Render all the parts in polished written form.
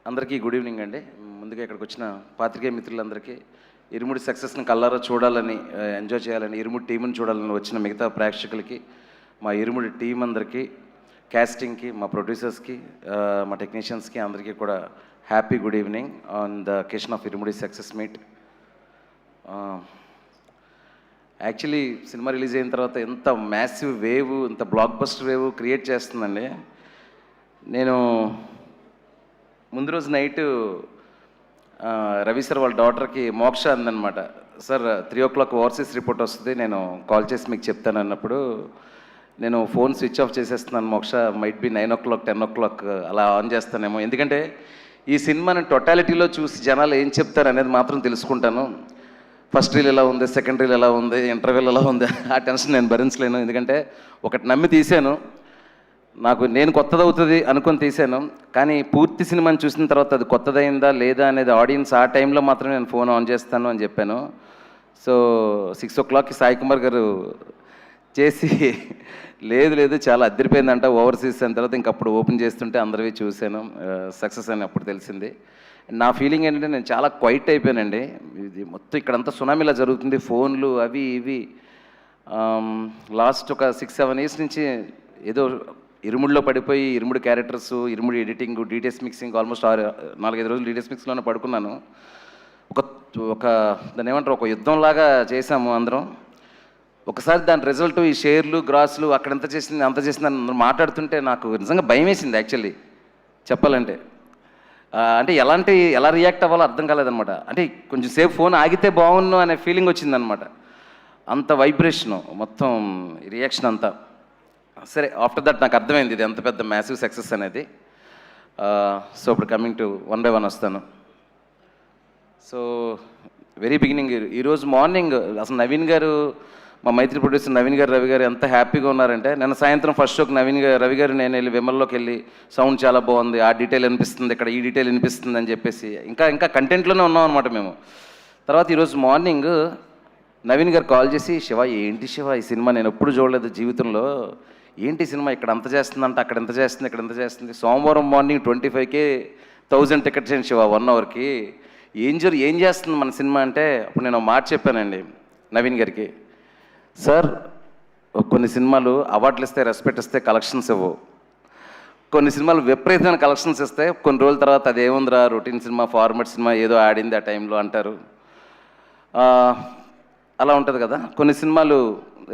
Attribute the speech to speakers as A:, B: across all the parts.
A: అందరికీ good evening అండి. ముందుగా ఇక్కడికి వచ్చిన పాత్రికేయ మిత్రులందరికీ ఇరుముడి సక్సెస్ని కల్లారా చూడాలని, ఎంజాయ్ చేయాలని, ఇరుముడి టీంని చూడాలని వచ్చిన మిగతా ప్రేక్షకులకి, మా ఇరుముడి టీం అందరికీ, క్యాస్టింగ్కి, మా ప్రొడ్యూసర్స్కి, మా టెక్నీషియన్స్కి అందరికీ కూడా happy good evening on the occasion of irumudi success meet. Actually cinema release అయిన తర్వాత ఎంత మ్యాసివ్ వేవ్, ఇంత బ్లాక్ బస్టర్ వేవ్ క్రియేట్ చేస్తుందండి. నేను ముందు రోజు నైట్ రవి సార్ వాళ్ళ డాటర్కి మోక్ష అందనమాట, సార్ 3 o'clock ఓవర్సీస్ రిపోర్ట్ వస్తుంది, నేను కాల్ చేసి మీకు చెప్తాను అన్నప్పుడు నేను ఫోన్ స్విచ్ ఆఫ్ చేసేస్తున్నాను. మోక్ష మైట్ బి 9 o'clock 10 o'clock అలా ఆన్ చేస్తానేమో, ఎందుకంటే ఈ సినిమాని టోటాలిటీలో చూసి జనాలు ఏం చెప్తారు అనేది మాత్రం తెలుసుకుంటాను. ఫస్ట్ రీల్ ఎలా ఉంది, సెకండ్ రీల్ ఎలా ఉంది, ఇంటర్వ్యూల్ ఎలా ఉంది, ఆ టెన్షన్ నేను భరించలేను. ఎందుకంటే ఒకటి నమ్మి తీశాను, నేను కొత్తది అవుతుంది అనుకొని తీశాను, కానీ పూర్తి సినిమాని చూసిన తర్వాత అది కొత్తదైందా లేదా అనేది ఆడియన్స్ ఆ టైంలో మాత్రం నేను ఫోన్ ఆన్ చేస్తాను అని చెప్పాను. సో 6 o'clockకి సాయి కుమార్ గారు చేసి లేదు చాలా అద్దరిపోయిందంట ఓవర్సీస్ అయిన తర్వాత ఇంకప్పుడు ఓపెన్ చేస్తుంటే అందరివి చూశాను, సక్సెస్ అని అప్పుడు తెలిసింది. నా ఫీలింగ్ ఏంటంటే నేను చాలా క్వైట్ అయిపోయానండి. ఇది మొత్తం ఇక్కడంతా సునామీలా జరుగుతుంది, ఫోన్లు అవి ఇవి. లాస్ట్ ఒక 6-7 years నుంచి ఏదో ఇరుముడిలో పడిపోయి, ఇరుముడి క్యారెక్టర్స్, ఇరుముడి ఎడిటింగ్, డీటెయిల్స్ మిక్సింగ్, ఆల్మోస్ట్ 4-5 రోజులు డీటెయిల్స్ మిక్స్లోనే పడుకున్నాను. ఒక దాన్ని ఏమంటారు, ఒక యుద్ధంలాగా చేశాము అందరం. ఒకసారి దాని రిజల్ట్ ఈ షేర్లు, గ్రాసులు, అక్కడ ఎంత చేసింది అంత చేసింది అని అందరూ మాట్లాడుతుంటే నాకు నిజంగా భయం వేసింది యాక్చువల్లీ చెప్పాలంటే. అంటే ఎలా రియాక్ట్ అవ్వాలో అర్థం కాలేదనమాట. అంటే కొంచెం సేపు ఫోన్ ఆగితే బాగుండు అనే ఫీలింగ్ వచ్చిందనమాట. అంత వైబ్రేషను మొత్తం రియాక్షన్ అంతా. సరే, ఆఫ్టర్ దట్ నాకు అర్థమైంది ఇది ఎంత పెద్ద మ్యాసివ్ సక్సెస్ అనేది. సో ఇప్పుడు కమింగ్ టు 1 by 1 వస్తాను. సో వెరీ బిగినింగ్, ఈరోజు మార్నింగ్ అసలు నవీన్ గారు, మా మైత్రి ప్రొడ్యూసర్ నవీన్ గారు, రవి గారు ఎంత హ్యాపీగా ఉన్నారంటే, నిన్న సాయంత్రం ఫస్ట్ షోకి రవి గారు నేను వెళ్ళి విమల్లోకి వెళ్ళి సౌండ్ చాలా బాగుంది, ఆ డీటెయిల్ అనిపిస్తుంది, ఇక్కడ ఈ డీటెయిల్ అనిపిస్తుంది అని చెప్పేసి ఇంకా కంటెంట్లోనే ఉన్నాం అనమాట మేము. తర్వాత ఈరోజు మార్నింగ్ నవీన్ గారు కాల్ చేసి, శివ ఏంటి శివ ఈ సినిమా నేను ఎప్పుడు చూడలేదు జీవితంలో, ఏంటి సినిమా ఇక్కడ అంత చేస్తుందంట, అక్కడ ఎంత చేస్తుంది, ఇక్కడ ఎంత చేస్తుంది, సోమవారం మార్నింగ్ 25,000 టికెట్స్ అండి శివ 1 hourకి, ఏం చేస్తుంది మన సినిమా అంటే, అప్పుడు నేను మాట చెప్పానండి నవీన్ గారికి, సార్ కొన్ని సినిమాలు అవార్డులు ఇస్తే, రెస్పెక్ట్ ఇస్తే, కలెక్షన్స్ ఇవ్వవు, కొన్ని సినిమాలు విపరీతమైన కలెక్షన్స్ ఇస్తే కొన్ని రోజుల తర్వాత అది ఏముందిరా రొటీన్ సినిమా, ఫార్మాట్ సినిమా, ఏదో ఆడింది ఆ టైంలో అంటారు. అలా ఉంటుంది కదా, కొన్ని సినిమాలు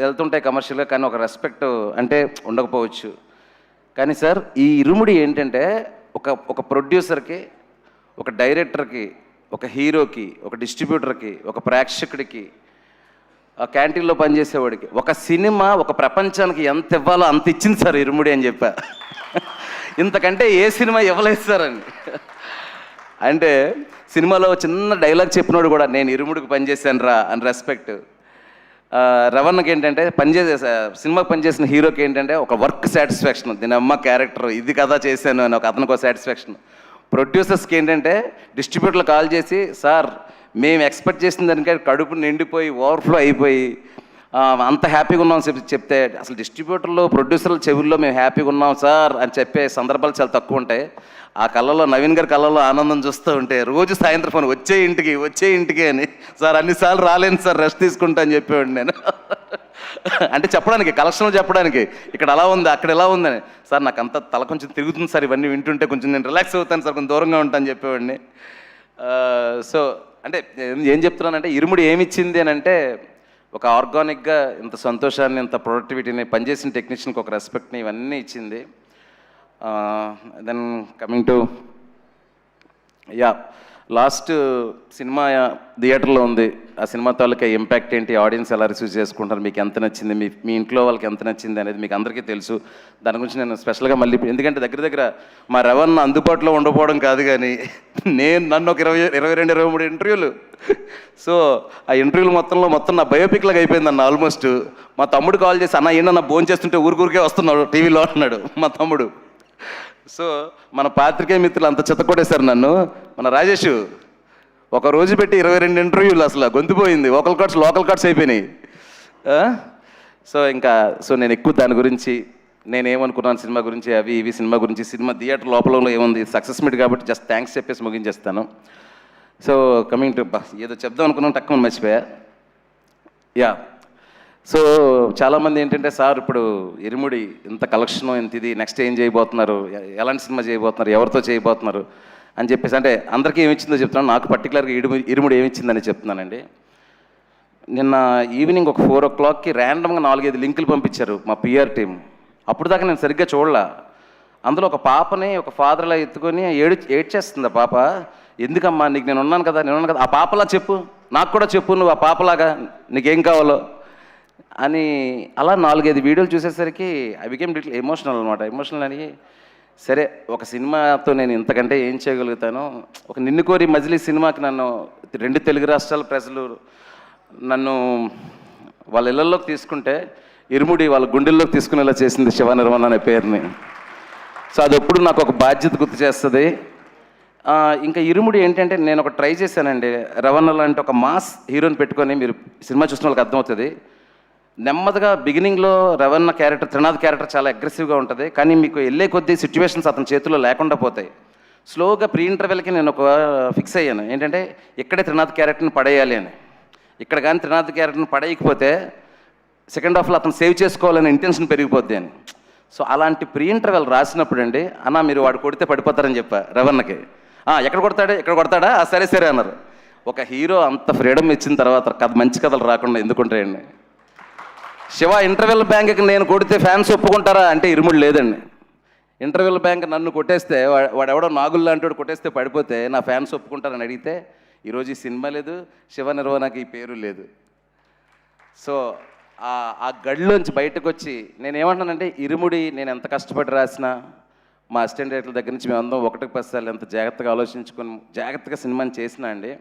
A: వెళ్తుంటాయి కమర్షియల్గా, కానీ ఒక రెస్పెక్ట్ అంటే ఉండకపోవచ్చు. కానీ సార్ ఈ ఇరుముడి ఏంటంటే ఒక ప్రొడ్యూసర్కి, ఒక డైరెక్టర్కి, ఒక హీరోకి, ఒక డిస్ట్రిబ్యూటర్కి, ఒక ప్రేక్షకుడికి, క్యాంటీన్లో పనిచేసేవాడికి, ఒక సినిమా ఒక ప్రపంచానికి ఎంత ఇవ్వాలో అంత ఇచ్చింది సార్ ఇరుముడి అని చెప్పా. ఇంతకంటే ఏ సినిమా ఇవ్వలేదు సార్ అని. అంటే సినిమాలో చిన్న డైలాగ్ చెప్పినోడు కూడా నేను ఇరుముడికి పనిచేశాను రా అని రెస్పెక్ట్. రవణకి ఏంటంటే సినిమాకి పనిచేసిన హీరోకి ఏంటంటే ఒక వర్క్ సాటిస్ఫాక్షన్, దీని అమ్మ క్యారెక్టర్ ఇది కదా చేశాను అని అతనికి ఒక సాటిస్ఫాక్షన్. ప్రొడ్యూసర్స్కి ఏంటంటే డిస్ట్రిబ్యూటర్లు కాల్ చేసి, సార్ మేము ఎక్స్పెక్ట్ చేసిన దానికంటే కడుపు నిండిపోయి ఓవర్ఫ్లో అయిపోయి అంత హ్యాపీగా ఉన్నాం చెప్తే, అసలు డిస్ట్రిబ్యూటర్లు ప్రొడ్యూసర్ల చెవుల్లో మేము హ్యాపీగా ఉన్నాం సార్ అని చెప్పే సందర్భాలు చాలా తక్కువ ఉంటాయి. ఆ కళ్ళలో నవీన్ గారి కళ్ళలో ఆనందం చూస్తూ ఉంటే రోజు సాయంత్రం ఫోన్ వచ్చే ఇంటికి అని, సార్ అన్నిసార్లు రాలేను సార్ రెస్ట్ తీసుకుంటా అని చెప్పేవాడు నేను. అంటే చెప్పడానికి, కలెక్షన్లు చెప్పడానికి, ఇక్కడ అలా ఉంది అక్కడ ఎలా ఉందని, సార్ నాకు అంత తల కొంచెం తిరుగుతుంది సార్ ఇవన్నీ వింటుంటే, కొంచెం నేను రిలాక్స్ అవుతాను సార్, కొంచెం దూరంగా ఉంటాను చెప్పేవాడిని. సో అంటే ఏం చెప్తున్నానంటే, ఇరుముడి ఏమిచ్చింది అని అంటే ఒక ఆర్గానిక్గా ఇంత సంతోషాన్ని, ఇంత ప్రొడక్టివిటీని, పనిచేసిన టెక్నీషియన్కి ఒక రెస్పెక్ట్ని, ఇవన్నీ ఇచ్చింది. Then coming to last cinema థియేటర్లో ఉంది, ఆ సినిమా తాలూకా ఇంపాక్ట్ ఏంటి, ఆడియన్స్ ఎలా రిసీవ్ చేసుకుంటారు, మీకు ఎంత నచ్చింది, మీ ఇంట్లో వాళ్ళకి ఎంత నచ్చింది అనేది మీకు అందరికీ తెలుసు. దాని గురించి నేను స్పెషల్గా మళ్ళీ, ఎందుకంటే దగ్గర మా రవణ అందుబాటులో ఉండకపోవడం కాదు, కానీ నన్ను ఒక 22-23 ఇంటర్వ్యూలు, సో ఆ ఇంటర్వ్యూలు మొత్తం నా బయోపిక్ లాగా అయిపోయింది అన్న ఆల్మోస్ట్. మా తమ్ముడు కాల్ చేసి, అన్న ఏంటన్నా భోజనం చేస్తుంటే ఊరికే వస్తున్నాడు టీవీలో అన్నాడు మా తమ్ముడు. సో మన పాత్రికేయ మిత్రులు అంత చెత్తకొట్టేశారు నన్ను. మన రాజేష్ ఒక రోజు పెట్టి 22 ఇంటర్వ్యూలు, అసలు గొంతుపోయింది, లోకల్ కార్డ్స్ అయిపోయినాయి. సో నేను ఎక్కువ దాని గురించి నేనేమనుకున్నాను సినిమా గురించి, అవి ఇవి సినిమా గురించి, సినిమా థియేటర్ లోపల ఏముంది, సక్సెస్ మీట్ కాబట్టి జస్ట్ థ్యాంక్స్ చెప్పేసి ముగించేస్తాను. సో కమింగ్ టు ఏదో చెప్దాం అనుకున్నాను, తక్కువ మర్చిపోయా. యా, సో చాలామంది ఏంటంటే సార్ ఇప్పుడు ఇరుముడి ఇంత కలెక్షన్ ఇంత ఇది నెక్స్ట్ ఏం చేయబోతున్నారు, ఎలాంటి సినిమా చేయబోతున్నారు, ఎవరితో చేయబోతున్నారు అని చెప్పేసి, అంటే అందరికీ ఏమిచ్చిందో చెప్తున్నాను, నాకు పర్టికులర్గా ఇరుముడి ఏమిచ్చిందని చెప్తున్నానండి. నిన్న ఈవినింగ్ ఒక 4 o'clockకి ర్యాండమ్గా 4-5 లింకులు పంపించారు మా పిఆర్ టీం. అప్పుడు దాకా నేను సరిగ్గా చూడలా. అందులో ఒక పాపని ఒక ఫాదర్లా ఎత్తుకొని ఏడ్చేస్తుంది ఆ పాప. ఎందుకమ్మా, నీకు నేను ఉన్నాను కదా, ఆ పాపలా చెప్పు, నాకు కూడా చెప్పు, నువ్వు ఆ పాపలాగా నీకేం కావాలో అని. అలా 4-5 వీడియోలు చూసేసరికి ఐ బికేమ్ లిటిల్ ఎమోషనల్ అనమాట. ఎమోషనల్ అని సరే ఒక సినిమాతో నేను ఇంతకంటే ఏం చేయగలుగుతాను. ఒక నిన్ను కోరి మజిలీ సినిమాకి నన్ను 2 తెలుగు రాష్ట్రాల ప్రజలు నన్ను వాళ్ళ ఇళ్లలోకి తీసుకుంటే, ఇరుముడి వాళ్ళ గుండెల్లోకి తీసుకునేలా చేసింది శివ నిర్మణ అనే పేరుని. సో అది ఎప్పుడు నాకు ఒక బాధ్యత గుర్తు చేస్తుంది. ఇంకా ఇరుముడి ఏంటంటే నేను ఒక ట్రై చేశానండి. రవణ లాంటి ఒక మాస్ హీరోని పెట్టుకొని, మీరు సినిమా చూసిన వాళ్ళకి అర్థమవుతుంది, నెమ్మదిగా బిగినింగ్లో రవణ క్యారెక్టర్, త్రినాథ్ క్యారెక్టర్ చాలా అగ్రెసివ్గా ఉంటుంది, కానీ మీకు వెళ్ళే కొద్దీ సిచ్యువేషన్స్ అతని చేతుల్లో లేకుండా పోతాయి. స్లోగా ప్రీ ఇంటర్వెల్కి నేను ఒక ఫిక్స్ అయ్యాను, ఏంటంటే ఇక్కడే త్రినాథ్ క్యారెక్టర్ని పడేయాలి అని. ఇక్కడ కానీ త్రినాథ్ క్యారెక్టర్ని పడేయకపోతే సెకండ్ హాఫ్లో అతను సేవ్ చేసుకోవాలనే ఇంటెన్షన్ పెరిగిపోద్ది అని. సో అలాంటి ప్రీ ఇంటర్వెల్ రాసినప్పుడు అండి, అన్న మీరు వాడు కొడితే పడిపోతారని చెప్పా రవణకి. ఎక్కడ కొడతాడా సరే సరే అన్నారు. ఒక హీరో అంత ఫ్రీడమ్ ఇచ్చిన తర్వాత కథ మంచి కథలు రాకుండా ఎందుకుంటాయండి. శివ ఇంటర్వెల్ బ్యాంక్కి నేను కొడితే ఫ్యాన్స్ ఒప్పుకుంటారా అంటే ఇరుముడు లేదండి. ఇంటర్వెల్ బ్యాంక్ నన్ను కొట్టేస్తే, వాడెవడో నాగులు లాంటి వాడు కొట్టేస్తే పడిపోతే నా ఫ్యాన్స్ ఒప్పుకుంటారని అడిగితే ఈరోజు ఈ సినిమా లేదు, శివ నిర్వహణకి ఈ పేరు లేదు. సో ఆ గడిలోంచి బయటకు వచ్చి నేనేమంటానంటే, ఇరుముడి నేను ఎంత కష్టపడి రాసినా, మా అసిస్టెంట్ డైరెక్టర్ దగ్గర నుంచి మేమందరం 1-10 సార్లు ఎంత జాగ్రత్తగా ఆలోచించుకొని జాగ్రత్తగా సినిమాని చేసినా అండి,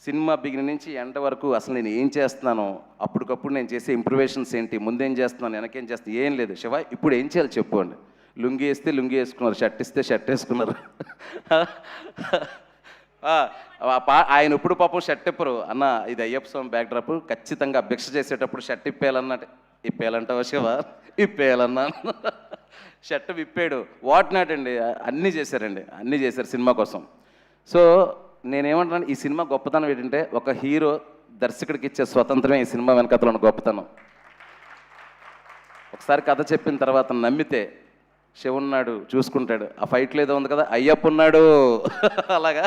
A: సినిమా బిగినింగ్ నుంచి ఎండ్ వరకు అసలు నేను ఏం చేస్తున్నాను, అప్పటికప్పుడు నేను చేసే ఇంప్రూవేషన్స్ ఏంటి, ముందేం చేస్తున్నాను, వెనకేం చేస్తున్నాను, ఏం లేదు. శివ ఇప్పుడు ఏం చేయాలి చెప్పు అండి. లుంగి వేస్తే లుంగి వేసుకున్నారు, షర్ట్ ఇస్తే షర్ట్ వేసుకున్నారు. ఆయన ఇప్పుడు పాపం షర్ట్ ఇప్పరు అన్న, ఇది అయ్యప్ప స్వామి బ్యాక్ డ్రాప్, ఖచ్చితంగా అభ్యక్ష చేసేటప్పుడు షర్ట్ ఇప్పేయాలంటావా శివ, ఇప్పేయాలన్నా. షర్ట్ విప్పాడు, వాట్ నాట్ అండి, అన్నీ చేశారు సినిమా కోసం. సో నేనేమంటున్నాను, ఈ సినిమా గొప్పతనం ఏంటంటే, ఒక హీరో దర్శకుడికి ఇచ్చే స్వతంత్రమే ఈ సినిమా వెనకథలో ఉన్న గొప్పతనం. ఒకసారి కథ చెప్పిన తర్వాత నమ్మితే శివ ఉన్నాడు చూసుకుంటాడు. ఆ ఫైట్లో ఏదో ఉంది కదా, అయ్యప్ప ఉన్నాడు అలాగా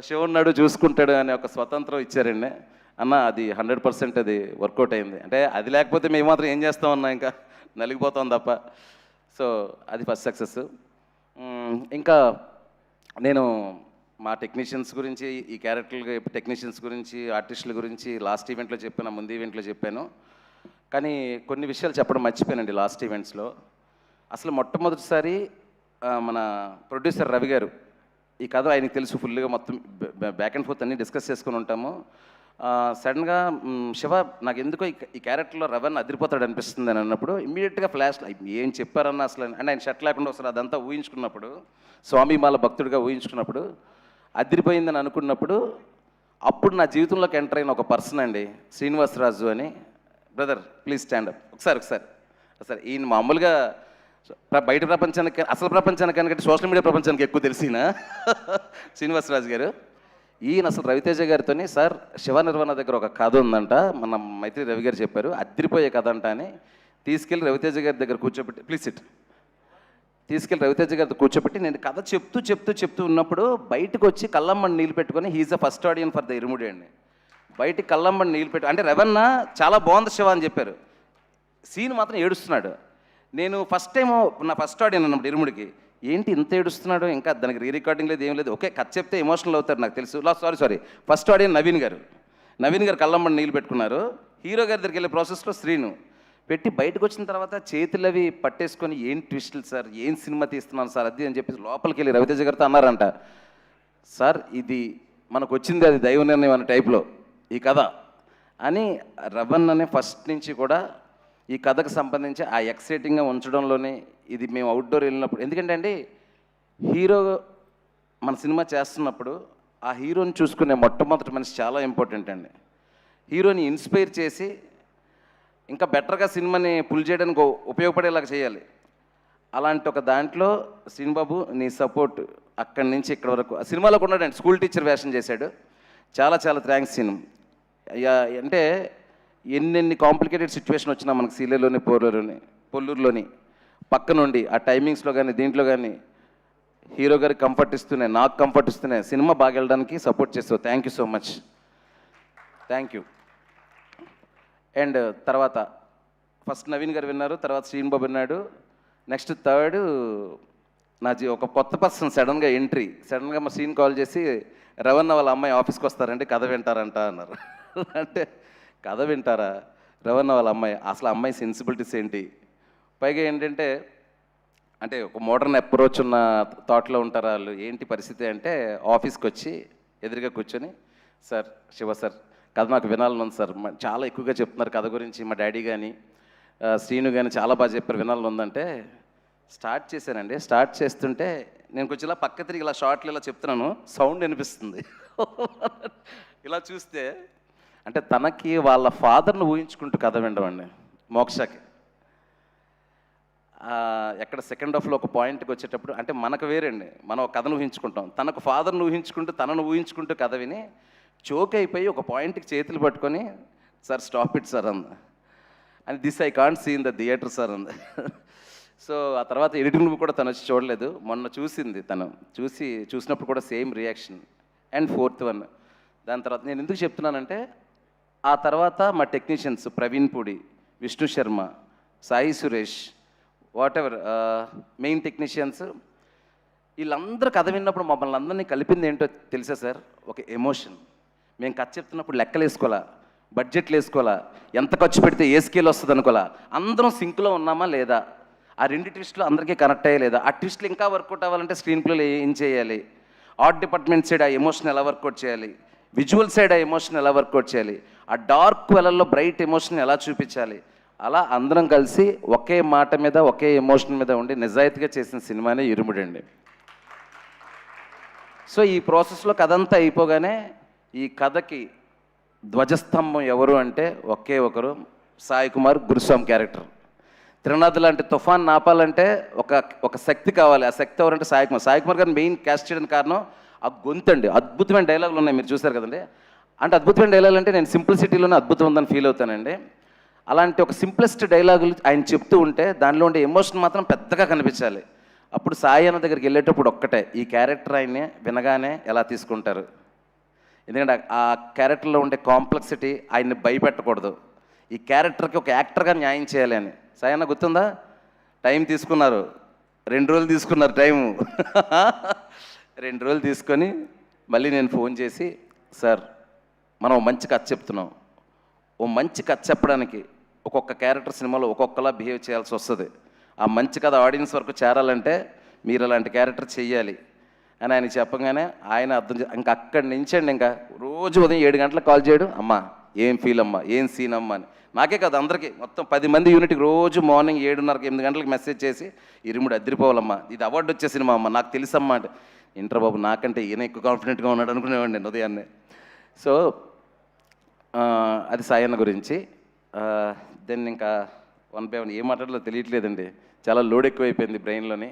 A: శివ ఉన్నాడు చూసుకుంటాడు అనే ఒక స్వతంత్రం ఇచ్చారండి అన్న. అది 100% అది వర్కౌట్ అయింది. అంటే అది లేకపోతే మేము మాత్రం ఏం చేస్తామన్నా, ఇంకా నలిగిపోతాం తప్ప. సో అది ఫస్ట్ సక్సెస్. ఇంకా నేను మా టెక్నీషియన్స్ గురించి, ఈ క్యారెక్టర్లు టెక్నీషియన్స్ గురించి, ఆర్టిస్టుల గురించి లాస్ట్ ఈవెంట్లో చెప్పాను, ముందు ఈవెంట్లో చెప్పాను. కానీ కొన్ని విషయాలు చెప్పడం మర్చిపోయానండి లాస్ట్ ఈవెంట్స్లో. అసలు మొట్టమొదటిసారి మన ప్రొడ్యూసర్ రవి గారు, ఈ కథ ఆయనకి తెలుసు ఫుల్గా, మొత్తం బ్యాక్ అండ్ ఫోర్త్ అన్నీ డిస్కస్ చేసుకుని ఉంటాము. సడన్గా శివ నాకు ఎందుకో ఈ క్యారెక్టర్లో రవణ అదిరిపోతాడు అనిపిస్తుంది అని అన్నప్పుడు ఇమ్మీడియట్గా ఫ్లాష్ ఏం చెప్పారన్న అసలు అంటే ఆయన షర్ట్ లేకుండా వస్తారు, అదంతా ఊహించుకున్నప్పుడు, స్వామిమాల భక్తుడిగా ఊహించుకున్నప్పుడు అదిరిపోయిందని అనుకున్నప్పుడు, అప్పుడు నా జీవితంలోకి ఎంటర్ అయిన ఒక పర్సన్ అండి శ్రీనివాసరాజు అని. బ్రదర్ ప్లీజ్ స్టాండప్ ఒకసారి ఈయన మామూలుగా బయట ప్రపంచానికి, అసలు ప్రపంచానికి అంటే సోషల్ మీడియా ప్రపంచానికి ఎక్కువ తెలిసిన శ్రీనివాసరాజు గారు. ఈయన అసలు రవితేజ గారితో, సార్ శివ నిర్వహణ దగ్గర ఒక కథ ఉందంట, మన మైత్రి రవి గారు చెప్పారు, అదిరిపోయే కథ అంట అని తీసుకెళ్ళి రవితేజ గారి దగ్గర కూర్చోబెట్టి, ప్లీజ్ సిట్, తీసుకెళ్ళి రవితేజ గారితో కూర్చోబెట్టి నేను కథ చెప్తూ ఉన్నప్పుడు బయటకు వచ్చి కళ్ళమ్మని నీళ్ళు పెట్టుకొని, he's the first audience for the Irumudi అండి. బయటికి కళ్ళమ్మని నీళ్ళు పెట్టు అంటే రవణ చాలా బాగుంది శివ అని చెప్పారు, సీన్ మాత్రం ఏడుస్తున్నాడు. నేను ఫస్ట్ టైం నా ఫస్ట్ ఆడియన్ అన్నప్పుడు ఇరుముడికి, ఏంటి ఇంత ఏడుస్తున్నాడు, ఇంకా దానికి రీ రికార్డింగ్ లేదు ఏం లేదు, ఓకే కథ చెప్తే ఎమోషనల్ అవుతారు నాకు తెలుసు. సారీ ఫస్ట్ ఆడియన్ నవీన్ గారు కళ్ళమ్మని నీళ్ళు పెట్టుకున్నారు. హీరో గారి దగ్గరికి వెళ్ళే ప్రాసెస్లో శ్రీను పెట్టి బయటకు వచ్చిన తర్వాత చేతులు అవి పట్టేసుకొని, ఏం ట్విస్టులు సార్, ఏం సినిమా తీస్తున్నాను సార్ అది అని చెప్పేసి లోపలికి వెళ్ళి రవితేజ గారితో అన్నారంట, సార్ ఇది మనకు వచ్చింది అది దైవ నిర్ణయం అనే టైప్లో ఈ కథ అని. రవణ్ అనే ఫస్ట్ నుంచి కూడా ఈ కథకు సంబంధించి ఆ ఎక్సైటింగ్గా ఉంచడంలోనే, ఇది మేము అవుట్డోర్ వెళ్ళినప్పుడు, ఎందుకంటే అండి హీరో మన సినిమా చేస్తున్నప్పుడు ఆ హీరోని చూసుకునే మొట్టమొదటి మనిషి చాలా ఇంపార్టెంట్ అండి. హీరోని ఇన్స్పైర్ చేసి ఇంకా బెటర్గా సినిమాని పుల్ చేయడానికి ఉపయోగపడేలాగా చేయాలి. అలాంటి ఒక దాంట్లో శ్రీనుబాబు నీ సపోర్ట్ అక్కడి నుంచి ఇక్కడ వరకు ఆ సినిమాలో ఉన్నాడండి, స్కూల్ టీచర్ వేషం చేశాడు. చాలా చాలా థ్యాంక్స్ సీను. అంటే ఎన్నెన్ని కాంప్లికేటెడ్ సిచ్యువేషన్ వచ్చినా మనకు సీలేలోని పొల్లూరులోని పక్క నుండి ఆ టైమింగ్స్లో కానీ దీంట్లో కానీ హీరో గారికి కంఫర్ట్ ఇస్తూనే నాకు కంఫర్ట్ ఇస్తూనే సినిమా బాగా వెళ్ళడానికి సపోర్ట్ చేస్తావు. Thank you so much, thank you. And తర్వాత ఫస్ట్ నవీన్ గారు విన్నారు, తర్వాత శ్రీనుబాబు విన్నాడు. నెక్స్ట్ థర్డ్ ఒక కొత్త పర్సన్ సడన్గా ఎంట్రీ. సడన్గా మా సీన్ కాల్ చేసి రవణ వాళ్ళ అమ్మాయి ఆఫీస్కి వస్తారంటే కథ వింటారంట అన్నారు. అంటే కథ వింటారా? రవణ వాళ్ళ అమ్మాయి, అసలు అమ్మాయి సెన్సిబిలిటీస్ ఏంటి? పైగా ఏంటంటే అంటే ఒక మోడర్న్ అప్రోచ్ ఉన్న థాట్లో ఉంటారు వాళ్ళు. ఏంటి పరిస్థితి అంటే ఆఫీస్కి వచ్చి ఎదురుగా కూర్చొని, సార్ శివ సార్ కథ నాకు వినాలని ఉంది సార్, చాలా ఎక్కువగా చెప్తున్నారు కథ గురించి, మా డాడీ కానీ శ్రీను కానీ చాలా బాగా చెప్పారు, వినాలని ఉందంటే స్టార్ట్ చేశానండి. స్టార్ట్ చేస్తుంటే నేను కొంచెం ఇలా పక్క తిరిగి ఇలా షార్ట్లు ఇలా చెప్తున్నాను, సౌండ్ వినిపిస్తుంది. ఇలా చూస్తే అంటే తనకి వాళ్ళ ఫాదర్ని ఊహించుకుంటూ కథ వినడం మోక్షకి. ఎక్కడ సెకండ్ హాఫ్లో ఒక పాయింట్కి వచ్చేటప్పుడు అంటే మనకు వేరండి, మనం ఒక కథను ఊహించుకుంటాం, తనకు ఫాదర్ని ఊహించుకుంటూ తనను ఊహించుకుంటూ కథ విని చోక్ అయిపోయి ఒక పాయింట్కి చేతులు పట్టుకొని సార్ స్టాప్ ఇట్ సార్ అంది. And this I can't see in the theatre sir అంది. సో ఆ తర్వాత ఎడిటింగ్ కూడా తను వచ్చి చూడలేదు, మొన్న చూసింది. తను చూసినప్పుడు కూడా same reaction. And fourth one దాని తర్వాత నేను ఎందుకు చెప్తున్నానంటే ఆ తర్వాత మా technicians Praveen Pudi, Vishnu Sharma, Sai Suresh, what ever main technicians వీళ్ళందరూ కథ విన్నప్పుడు మమ్మల్ని అందరినీ కలిపింది ఏంటో తెలుసా సార్? ఒక ఎమోషన్. మేము కథ చెప్తున్నప్పుడు లెక్కలు వేసుకోవాలా, బడ్జెట్లు వేసుకోవాలా, ఎంత ఖర్చు పెడితే ఏ స్కేల్ వస్తుంది అనుకోవాలా, అందరం సింక్లో ఉన్నామా లేదా, ఆ రెండు ట్విస్టులు అందరికీ కనెక్ట్ అయ్యే లేదా, ఆ ట్విస్టులు ఇంకా వర్కౌట్ అవ్వాలంటే స్క్రీన్ ప్లేలో ఏం చేయాలి, ఆర్ట్ డిపార్ట్మెంట్ సైడ్ ఆ ఎమోషన్ ఎలా వర్కౌట్ చేయాలి, విజువల్ సైడ్ ఆ ఎమోషన్ ఎలా వర్కౌట్ చేయాలి, ఆ డార్క్ వెలల్లో బ్రైట్ ఎమోషన్ ఎలా చూపించాలి, అలా అందరం కలిసి ఒకే మాట మీద ఒకే ఎమోషన్ మీద ఉండి నిజాయితీగా చేసిన సినిమానే ఇరుముడండి. సో ఈ ప్రాసెస్లో కథ అంతా అయిపోగానే ఈ కథకి ధ్వజస్తంభం ఎవరు అంటే ఒకే ఒకరు, సాయి కుమార్ గురుస్వామి క్యారెక్టర్. త్రినాథ్ లాంటి తుఫాన్ నాపాలంటే ఒక శక్తి కావాలి. ఆ శక్తి ఎవరంటే సాయి కుమార్. సాయి కుమార్ గారిని మెయిన్ క్యాస్ట్ చేయడానికి కారణం ఆ గొంతండి. అద్భుతమైన డైలాగులు ఉన్నాయి, మీరు చూశారు కదండి. అంటే అద్భుతమైన డైలాగులు అంటే నేను సింప్లిసిటీలోనే అద్భుతం ఉందని ఫీల్ అవుతానండి. అలాంటి ఒక సింప్లెస్ట్ డైలాగులు ఆయన చెప్తూ ఉంటే దానిలో ఉండే ఎమోషన్ మాత్రం పెద్దగా కనిపించాలి. అప్పుడు సాయి అన్న దగ్గరికి వెళ్ళేటప్పుడు ఒక్కటే, ఈ క్యారెక్టర్ ఆయన్ని వినగానే ఎలా తీసుకుంటారు, ఎందుకంటే ఆ క్యారెక్టర్లో ఉండే కాంప్లెక్సిటీ ఆయన్ని భయపెట్టకూడదు, ఈ క్యారెక్టర్కి ఒక యాక్టర్గా న్యాయం చేయాలి అని. సాయి అన్న గుర్తుందా? టైం తీసుకున్నారు, 2 రోజులు తీసుకున్నారు టైము. 2 రోజులు తీసుకొని మళ్ళీ నేను ఫోన్ చేసి, సార్ మనం మంచి కథ చెప్తున్నాం, ఓ మంచి కథ చెప్పడానికి ఒక్కొక్క క్యారెక్టర్ సినిమాలో ఒక్కొక్కలా బిహేవ్ చేయాల్సి వస్తుంది, ఆ మంచి కథ ఆడియన్స్ వరకు చేరాలంటే మీరు అలాంటి క్యారెక్టర్ చెయ్యాలి అని ఆయన చెప్పగానే ఆయన ఇంకా అక్కడి నుంచి అండి ఇంకా రోజు ఉదయం 7 గంటలకు కాల్ చేయడు, అమ్మా ఏం ఫీల్ అమ్మా, ఏం సీన్ అమ్మా అని. నాకే కాదు అందరికీ, మొత్తం 10 మంది యూనిట్కి రోజు మార్నింగ్ 7:30 8 గంటలకు మెసేజ్ చేసి, ఇరుముడు అద్దరిపోవాలమ్మా, ఇది అవార్డు వచ్చే సినిమా అమ్మ, నాకు తెలుసమ్మా అంటే, ఇంటర్ బాబు నాకంటే ఈయన ఎక్కువ కాన్ఫిడెంట్గా ఉన్నాడు అనుకునేవాడిని నేను ఉదయాన్నే. సో అది సాయి అన్న గురించి. దెన్ ఇంకా 1 by 1 ఏం మాట్లాడాలో తెలియట్లేదండి, చాలా లోడ్ ఎక్కువైపోయింది బ్రెయిన్లోని.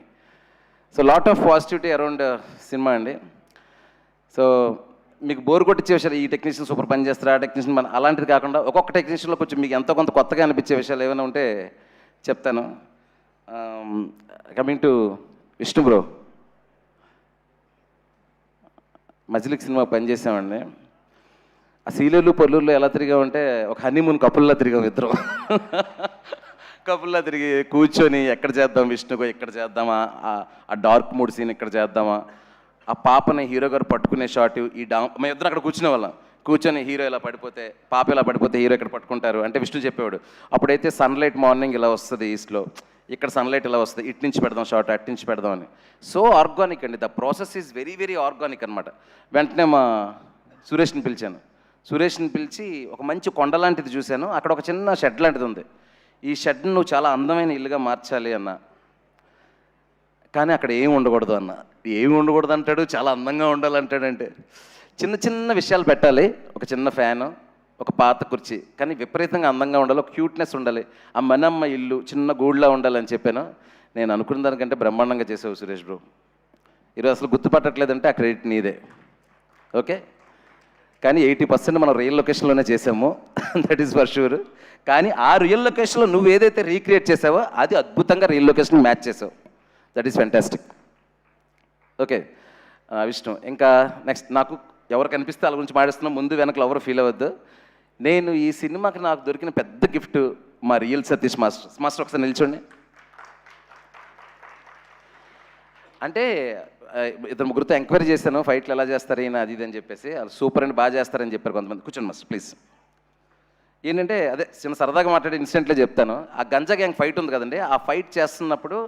A: So lot of positivity around cinema అండి. సో మీకు బోర్ కొట్టించే విషయాలు, ఈ టెక్నీషియన్ సూపర్ పని చేస్తారు, ఆ టెక్నీషియన్ మన అలాంటిది కాకుండా ఒక్కొక్క టెక్నీషియన్లో కొంచెం మీకు ఎంతో కొంత కొత్తగా అనిపించే విషయాలు ఏమైనా ఉంటే చెప్తాను. కమింగ్ టు విష్ణు బ్రో, మజిలిక్ సినిమా పనిచేసామండి. ఆ సీలేరు పొల్లూరులో ఎలా తిరిగామంటే ఒక హనీమూన్ కపుల్లా తిరిగాం ఇద్దరం. కపుల్లా తిరిగి కూర్చొని ఎక్కడ చేద్దాం విష్ణుగో, ఇక్కడ చేద్దామా, ఆ డార్క్ మూడ్ సీన్ ఇక్కడ చేద్దామా, ఆ పాపని హీరో గారు పట్టుకునే షాట్, మేము ఇద్దరు అక్కడ కూర్చునే వాళ్ళం. కూర్చొని హీరో ఇలా పడిపోతే, పాప ఇలా పడిపోతే హీరో ఇక్కడ పట్టుకుంటారు అంటే విష్ణు చెప్పేవాడు. అప్పుడైతే సన్లైట్ మార్నింగ్ ఇలా వస్తుంది ఈస్ట్లో, ఇక్కడ సన్లైట్ ఇలా వస్తుంది, ఇటు నుంచి పెడదాం షార్ట్, అటు నుంచి పెడదాం అని. సో ఆర్గానిక్ అండి, the process is very very organic అనమాట. వెంటనే మా సురేష్ని పిలిచాను. సురేష్ని పిలిచి ఒక మంచి కొండ లాంటిది చూశాను, అక్కడ ఒక చిన్న షెడ్ లాంటిది ఉంది, ఈ షెడ్ని నువ్వు చాలా అందమైన ఇల్లుగా మార్చాలి అన్న. కానీ అక్కడ ఏమి ఉండకూడదు అన్న. ఏమి ఉండకూడదు అంటాడు, చాలా అందంగా ఉండాలంటాడంటే చిన్న చిన్న విషయాలు పెట్టాలి, ఒక చిన్న ఫ్యాను, ఒక పాత కుర్చీ, కానీ విపరీతంగా అందంగా ఉండాలి, ఒక క్యూట్నెస్ ఉండాలి, ఆ మనమ్మ ఇల్లు చిన్న గూడులా ఉండాలని చెప్పాను. నేను అనుకున్న దానికంటే బ్రహ్మాండంగా చేసావు సురేష్ బ్రో. ఈరోజు అసలు గుర్తుపట్టట్లేదంటే ఆ క్రెడిట్ నీదే. ఓకే, కానీ 80% మనం రియల్ లొకేషన్లోనే చేసాము, దట్ ఈస్ ఫర్ షూర్. కానీ ఆ రియల్ లొకేషన్లో నువ్వు ఏదైతే రీక్రియేట్ చేసావో అది అద్భుతంగా రియల్ లొకేషన్ మ్యాచ్ చేసావు. That is fantastic. Okay Vishnu, ఇంకా నెక్స్ట్ నాకు ఎవరు కనిపిస్తే వాళ్ళ గురించి మాట్లాడుతున్నా, ముందు వెనకలు ఎవరు ఫీల్ అవ్వద్దు. నేను ఈ సినిమాకి నాకు దొరికిన పెద్ద గిఫ్ట్ మా రియల్ సతీష్ మాస్టర్. మాస్టర్ ఒకసారి నిల్చోండి. అంటే ఇద్దరు ముగ్గురితో ఎంక్వైరీ చేశాను, ఫైట్లు ఎలా చేస్తారు ఈయన అది ఇది అని చెప్పేసి. వాళ్ళు సూపర్ అండ్ బాగా చేస్తారని చెప్పారు కొంతమంది. కూర్చోండి మాస్టర్ ప్లీజ్. ఏంటంటే అదే చిన్న సరదాగా మాట్లాడే ఇన్సిడెంట్లో చెప్తాను. ఆ గంజా గ్యాంగ్ ఫైట్ ఉంది కదండి, ఆ ఫైట్ చేస్తున్నప్పుడు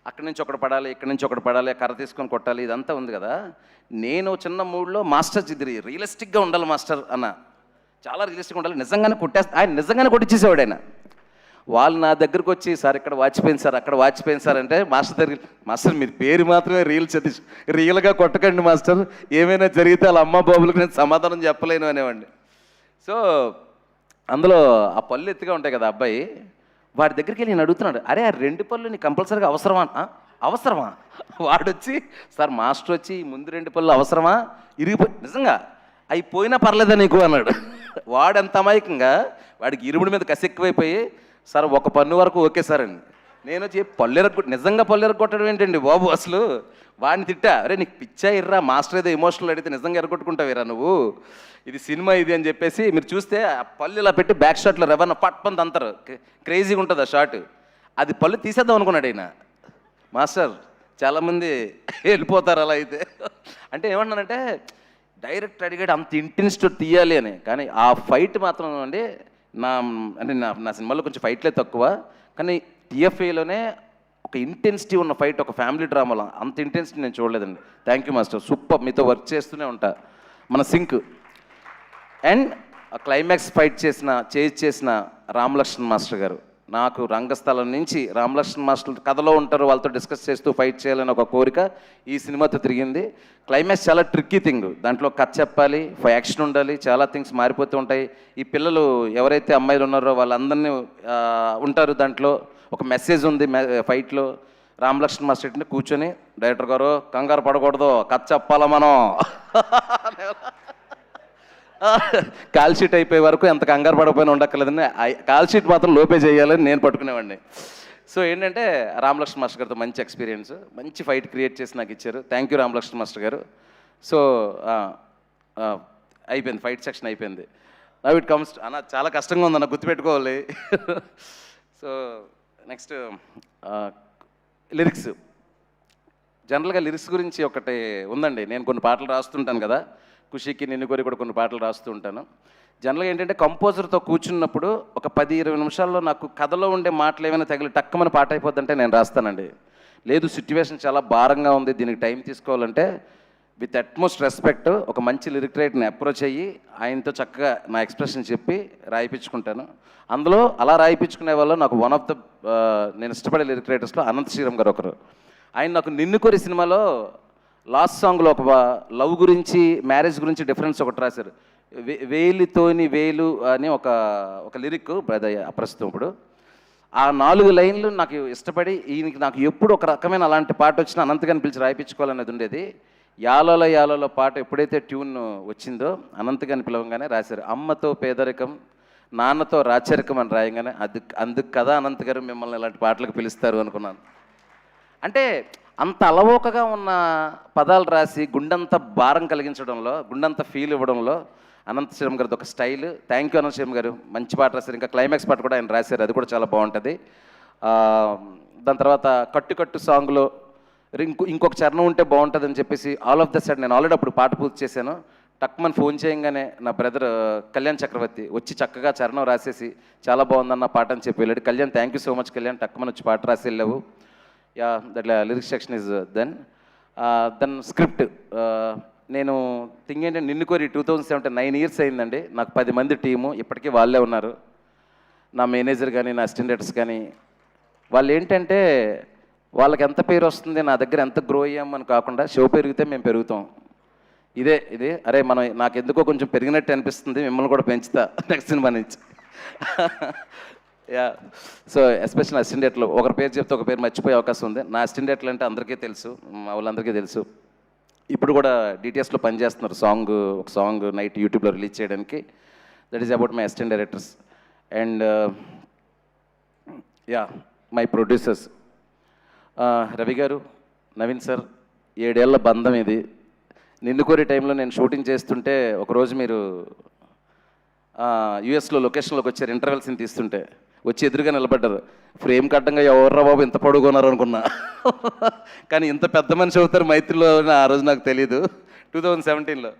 A: అక్కడి నుంచి ఒకటి పడాలి, ఇక్కడి నుంచి ఒకటి పడాలి, కర్ర తీసుకొని కొట్టాలి, ఇదంతా ఉంది కదా. నేను చిన్న మూడ్లో మాస్టర్ ఇది రియలిస్టిక్గా ఉండాలి మాస్టర్ అన్న, చాలా రియలిస్టిక్గా ఉండాలి, నిజంగానే ఆయన నిజంగానే కొట్టించేసేవాడు ఆయన. వాళ్ళు నా దగ్గరకు వచ్చి సార్ ఇక్కడ వాచిపోయింది సార్, అక్కడ వాచిపోయింది సార్ అంటే మాస్టర్ దగ్గర, మాస్టర్ మీరు పేరు మాత్రమే రియల్ సతీష్, రియల్గా కొట్టకండి మాస్టర్, ఏమైనా జరిగితే వాళ్ళ అమ్మ బాబులకు నేను సమాధానం చెప్పలేను అనేవాడిని. సో అందులో ఆ పళ్ళు ఎత్తుగా ఉంటాయి కదా అబ్బాయి, వాడి దగ్గరికి వెళ్ళి నేను అడుగుతున్నాడు, అరే ఆ 2 పళ్ళు నీకు కంపల్సరీగా అవసరమా? అవసరమా? వాడొచ్చి సార్ మాస్టర్ వచ్చి ముందు 2 పళ్ళు అవసరమా, ఇరిగిపోయి నిజంగా అవి పోయినా పర్లేదా నీకు అన్నాడు. వాడంత అమాయకంగా, వాడికి ఇరుముడి మీద కసి ఎక్కువైపోయి సార్ 1 పన్ను వరకు ఓకే సార్ అని. నేను వచ్చి నిజంగా పళ్ళు ఎరగొట్టడం ఏంటండి బాబు అసలు. వాడిని తిట్టా, అరే నీకు పిచ్చా ఇర్రా, మాస్టర్ ఏదో ఎమోషనల్ అడిగితే నిజంగా ఎరగొట్టుకుంటావేరా నువ్వు, ఇది సినిమా ఇది అని చెప్పేసి. మీరు చూస్తే ఆ పళ్ళు ఇలా పెట్టి బ్యాక్ షాట్లో రెవెన్ పట్పంది అంటారు, క్రేజీగా ఉంటుంది ఆ షాట్. అది పళ్ళు తీసేద్దాం అనుకున్నాడు ఆయన. మాస్టర్ చాలామంది వెళ్ళిపోతారు అలా అయితే. అంటే ఏమన్నానంటే డైరెక్ట్ అడిగాడు అంత ఇంటెన్సిటీ తీయాలి అని, కానీ ఆ ఫైట్ మాత్రం అండి నా సినిమాలో కొంచెం ఫైట్లే తక్కువ, కానీ టీఎఫ్ఏలోనే ఒక ఇంటెన్సిటీ ఉన్న ఫైట్, ఒక ఫ్యామిలీ డ్రామాలో అంత ఇంటెన్సిటీ నేను చూడలేదండి. థ్యాంక్ యూ మాస్టర్, సూపర్, మీతో వర్క్ చేస్తూనే ఉంటా, మన సింక్. అండ్ క్లైమాక్స్ ఫైట్ చేసిన రామలక్ష్మణ్ మాస్టర్ గారు, నాకు రంగస్థలం నుంచి రామలక్ష్మణ్ మాస్టర్ కథలో ఉంటారు, వాళ్ళతో డిస్కస్ చేస్తూ ఫైట్ చేయాలని ఒక కోరిక ఈ సినిమాతో తిరిగింది. క్లైమాక్స్ చాలా ట్రిక్కీ థింగ్, దాంట్లో కథ చెప్పాలి, యాక్షన్ ఉండాలి, చాలా థింగ్స్ మారిపోతూ ఉంటాయి. ఈ పిల్లలు ఎవరైతే అమ్మాయిలు ఉన్నారో వాళ్ళందరినీ ఉంటారు, దాంట్లో ఒక మెసేజ్ ఉంది ఫైట్లో. రామలక్ష్మణ్ మాస్టర్ అంటే కూర్చొని డైరెక్టర్ గారు కంగారు పడకూడదు, కథ చెప్పాలా మనం, కాల్ షీట్ అయిపోయే వరకు ఎంత కంగారు పడకపోయినా ఉండక్కర్లేదని, కాల్ షీట్ మాత్రం లోపే చేయాలని నేను పట్టుకునేవాడిని. సో ఏంటంటే రామలక్ష్మణ్ మాస్టర్ గారితో మంచి ఎక్స్పీరియన్స్, మంచి ఫైట్ క్రియేట్ చేసి నాకు ఇచ్చారు. థ్యాంక్ యూ రామలక్ష్మణ్ మాస్టర్ గారు. సో అయిపోయింది, ఫైట్ సెక్షన్ అయిపోయింది. నవ్ ఇట్ కమ్స్ అన్న, చాలా కష్టంగా ఉందన్న, గుర్తుపెట్టుకోవాలి. So next lyrics. జనరల్గా లిరిక్స్ గురించి ఒకటి ఉందండి, నేను కొన్ని పాటలు రాస్తుంటాను కదా, ఖుషీకి నిన్ను కోరి కూడా కొన్ని పాటలు రాస్తూ ఉంటాను. జనరల్గా ఏంటంటే కంపోజర్తో కూర్చున్నప్పుడు ఒక 10-20 నిమిషాల్లో నాకు కథలో ఉండే మాటలు ఏమైనా తగిలి టక్కమని పాట అయిపోద్దంటే నేను రాస్తానండి. లేదు సిచ్యువేషన్ చాలా భారంగా ఉంది, దీనికి టైం తీసుకోవాలంటే విత్ అట్మోస్ట్ రెస్పెక్ట్ ఒక మంచి లిరిక్ రైటర్ని అప్రోచ్ అయ్యి ఆయనతో చక్కగా నా ఎక్స్ప్రెషన్ చెప్పి రాయిపించుకుంటాను. అందులో అలా రాయిపించుకునే వాళ్ళు నాకు వన్ ఆఫ్ ద నేను ఇష్టపడే లిరిక్ రైటర్స్లో అనంత శ్రీరామ్ గారు ఒకరు. ఆయన నాకు నిన్ను కోరి సినిమాలో లాస్ట్ సాంగ్లో ఒక లవ్ గురించి, మ్యారేజ్ గురించి డిఫరెన్స్ ఒకటి రాశారు. వేలితోని వేలు అని ఒక లిరిక్ ప్రస్తుతం ఇప్పుడు. ఆ 4 లైన్లు నాకు ఇష్టపడి ఈయనకి నాకు ఎప్పుడు ఒక రకమైన అలాంటి పాట వచ్చినా అనంతగాని పిలిచి రాయిపించుకోవాలనేది ఉండేది. యాలలో పాట ఎప్పుడైతే ట్యూన్ వచ్చిందో అనంతగాని పిలవంగానే రాశారు. అమ్మతో పేదరికం, నాన్నతో రాచరికం అని రాయంగానే అందుకు కదా అనంత్ గారు మిమ్మల్ని ఇలాంటి పాటలకు పిలుస్తారు అనుకున్నాను. అంటే అంత అలవోకగా ఉన్న పదాలు రాసి గుండంత భారం కలిగించడంలో, గుండంత ఫీల్ ఇవ్వడంలో అనంత శ్రీరామ్ గారిది ఒక style. Thank you Anantha Sriram గారు, మంచి పాట రాశారు. ఇంకా క్లైమాక్స్ పాట కూడా ఆయన రాశారు, అది కూడా చాలా బాగుంటుంది. దాని తర్వాత కట్టు సాంగ్లో ఇంకొక చరణం ఉంటే బాగుంటుందని చెప్పేసి ఆల్ ఆఫ్ ద సైడ్ నేను ఆల్రెడీ అప్పుడు పాట పూర్తి చేశాను. టక్మని ఫోన్ చేయంగానే నా బ్రదర్ కళ్యాణ్ చక్రవర్తి వచ్చి చక్కగా చరణం రాసేసి చాలా బాగుందన్న పాట అని చెప్పి వెళ్ళాడు. Kalyan thank you so much Kalyan, టక్మని వచ్చి పాట రాసి వెళ్ళావు. Ya that lyrics section is then script. నేను థింగ్ ఏంటంటే నిన్ను కోరి 2017 9 ఇయర్స్ అయిందండి. నాకు 10 మంది టీము, ఇప్పటికీ వాళ్ళే ఉన్నారు. నా మేనేజర్ కానీ నా అసిస్టెంట్ డైరెక్టర్స్ కానీ వాళ్ళు ఏంటంటే వాళ్ళకి ఎంత పేరు వస్తుంది, నా దగ్గర ఎంత గ్రో అయ్యామని కాకుండా షో పెరిగితే మేము పెరుగుతాం. ఇదే అరే మనం నాకెందుకో కొంచెం పెరిగినట్టు అనిపిస్తుంది, మిమ్మల్ని కూడా పెంచుతా నెక్స్ట్ సినిమా నుంచి. యా, సో ఎస్పెషల్ అసిస్టెంట్లు ఒకరి పేరు చెప్తే ఒక పేరు మర్చిపోయే అవకాశం ఉంది. నా అసిస్టెంట్లు అంటే అందరికీ తెలుసు, మా వాళ్ళందరికీ తెలుసు. ఇప్పుడు కూడా డిటిఎస్లో పనిచేస్తున్నారు ఒక సాంగ్ నైట్ యూట్యూబ్లో రిలీజ్ చేయడానికి. That is about my assistant directors and yeah my producers. Ravi గారు, నవీన్ సార్, 7 ఏళ్ల బంధం ఇది. నిన్ను కోరి టైంలో నేను షూటింగ్ చేస్తుంటే ఒకరోజు మీరు యూఎస్లో లొకేషన్లోకి వచ్చారు, ఇంటర్వెల్ సీన్ తీస్తుంటే వచ్చి ఎదురుగా నిలబడ్డారు. ఫ్రేమ్ కట్టంగా ఎవర్రా బాబు ఇంత పొడుగున్నారు అనుకున్నా. కానీ ఇంత పెద్ద మనిషి అవుతారు మైత్రిలో ఆ రోజు నాకు తెలీదు, 2017లో.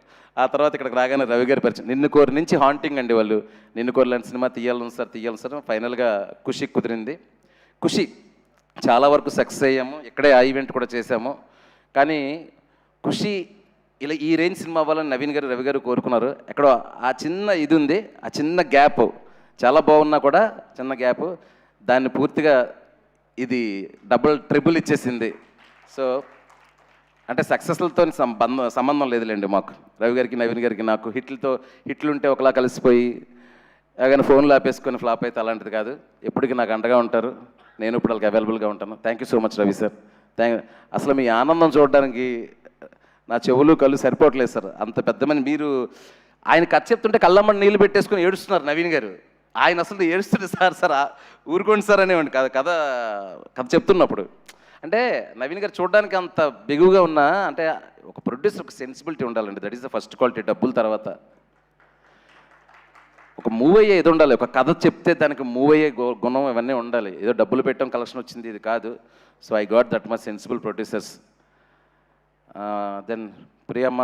A: ఆ తర్వాత ఇక్కడికి రాగానే రవి గారి పరిచయం. నిన్ను కోరి నుంచి హాంటింగ్ అండి వాళ్ళు. నిన్ను కోరి లాంటి సినిమా తీయాలను సార్. ఫైనల్గా ఖుషి కుదిరింది. ఖుషి చాలా వరకు సక్సెస్ అయ్యాము, ఇక్కడే ఆ ఈవెంట్ కూడా చేశాము. కానీ ఖుషి ఇలా ఈ రేంజ్ సినిమా అవ్వాలని నవీన్ గారు, రవి గారు కోరుకున్నారు. ఎక్కడో ఆ చిన్న ఇది ఉంది, ఆ చిన్న గ్యాప్ చాలా బాగున్నా కూడా చిన్న గ్యాప్, దాన్ని పూర్తిగా ఇది ట్రిపుల్ ఇచ్చేసింది. సో అంటే సక్సెస్లతో సంబంధం లేదులేండి మాకు, రవి గారికి నవీన్ గారికి నాకు. హిట్లు ఉంటే ఒకలా కలిసిపోయి కానీ ఫోన్లో ఆపేసుకొని ఫ్లాప్ అయితే అలాంటిది కాదు. ఎప్పటికీ నాకు అండగా ఉంటారు, నేను ఇప్పుడు వాళ్ళకి అవైలబుల్గా ఉంటాను. Thank you so much Ravi sir. అసలు మీ ఆనందం చూడడానికి నా చెవులు కళ్ళు సరిపోవట్లేదు సార్. అంత పెద్ద మంది మీరు. ఆయన కథ చెప్తుంటే కళ్ళమ్మని నీళ్ళు పెట్టేసుకొని ఏడుస్తున్నారు నవీన్ గారు. ఆయన అసలు ఏడుస్తుంటే సార్ ఊరుకోండి సార్ అనేవాడి కథ చెప్తున్నప్పుడు. అంటే నవీన్ గారు చూడడానికి అంత బిగువుగా ఉన్నా, అంటే ఒక ప్రొడ్యూసర్ ఒక సెన్సిబిలిటీ ఉండాలండి. That is the first quality. డబ్బుల తర్వాత ఒక మూవ్ అయ్యే ఇది ఉండాలి. ఒక కథ చెప్తే దానికి మూవ్ అయ్యే గుణం ఇవన్నీ ఉండాలి. ఏదో డబ్బులు పెట్టడం కలెక్షన్ వచ్చింది ఇది కాదు. So I got that much sensible producers. Then Priyamma,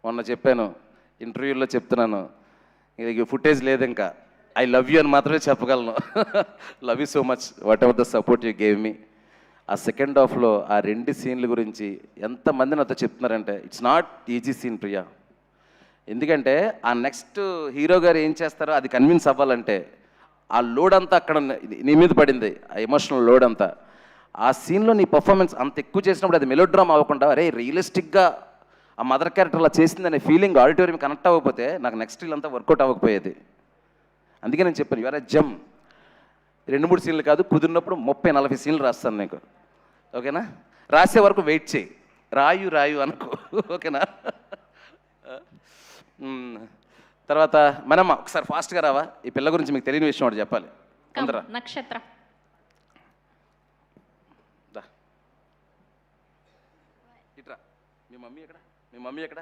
A: మొన్న చెప్పాను ఇంటర్వ్యూలో, చెప్తున్నాను, ఇది ఫుటేజ్ లేదు ఇంకా. ఐ లవ్ యూ అని మాత్రమే చెప్పగలను. Love you so much, what ever the support you gave me. ఆ సెకండ్ హాఫ్లో ఆ 2 సీన్ల గురించి ఎంతమంది నాతో చెప్తున్నారంటే it's not easy scene Priya. ఎందుకంటే ఆ నెక్స్ట్ హీరో గారు ఏం చేస్తారో అది కన్విన్స్ అవ్వాలంటే ఆ లోడ్ అంతా అక్కడ నీ మీద పడింది, ఆ ఎమోషనల్ లోడ్ అంతా. ఆ సీన్లో నీ పర్ఫార్మెన్స్ అంత ఎక్కువ చేసినప్పుడు అది మెలోడ్రామా అవ్వకుండా అరే రియలిస్టిక్గా ఆ మదర్ క్యారెక్టర్ అలా చేసిందనే ఫీలింగ్ ఆడిటోరియం కనెక్ట్ అవ్వకపోతే నాకు నెక్స్ట్ రీల్ అంతా వర్కౌట్ అవ్వకపోయేది. అందుకే నేను చెప్పాను యువర్ జమ్. 2-3 సీన్లు కాదు, కుదిరినప్పుడు 30-40 సీన్లు రాస్తాను నీకు, ఓకేనా? రాసే వరకు వెయిట్ చేయి, రాయు అనుకో, ఓకేనా? తర్వాత మనమ్మ ఒకసారి ఫాస్ట్గా రావా, ఈ పిల్ల గురించి మీకు తెలియని విషయం ఒకటి చెప్పాలి. అందరా
B: నక్షత్ర
A: ఇట్రా. మీ మమ్మీ ఎక్కడ?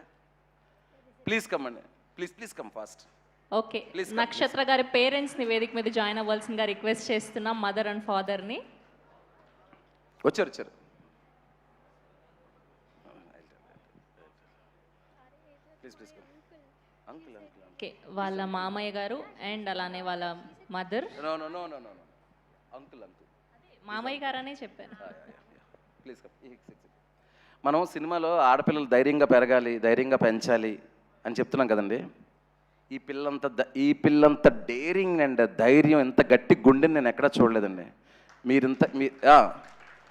A: ప్లీజ్ కమ్ అండి, ప్లీజ్ కమ్ ఫాస్ట్.
B: ఓకే, నక్షత్ర గారి పేరెంట్స్ని వేదిక మీద జాయిన్ అవ్వాల్సిందిగా రిక్వెస్ట్ చేస్తున్నాం, మదర్ అండ్ ఫాదర్ని.
A: వచ్చారు.
B: ఓకే, వాళ్ళ మామయ్య గారు అండ్ అలానే వాళ్ళ మదర్. మామయ్య గారు అనే చెప్పాను.
A: ప్లీజ్ మనం సినిమాలో ఆడపిల్లలు ధైర్యంగా పెరగాలి, ధైర్యంగా పెంచాలి అని చెప్తున్నాం కదండి. ఈ పిల్లంత డేరింగ్ అండ్ ధైర్యం, ఎంత గట్టి గుండెని నేను ఎక్కడా చూడలేదండి.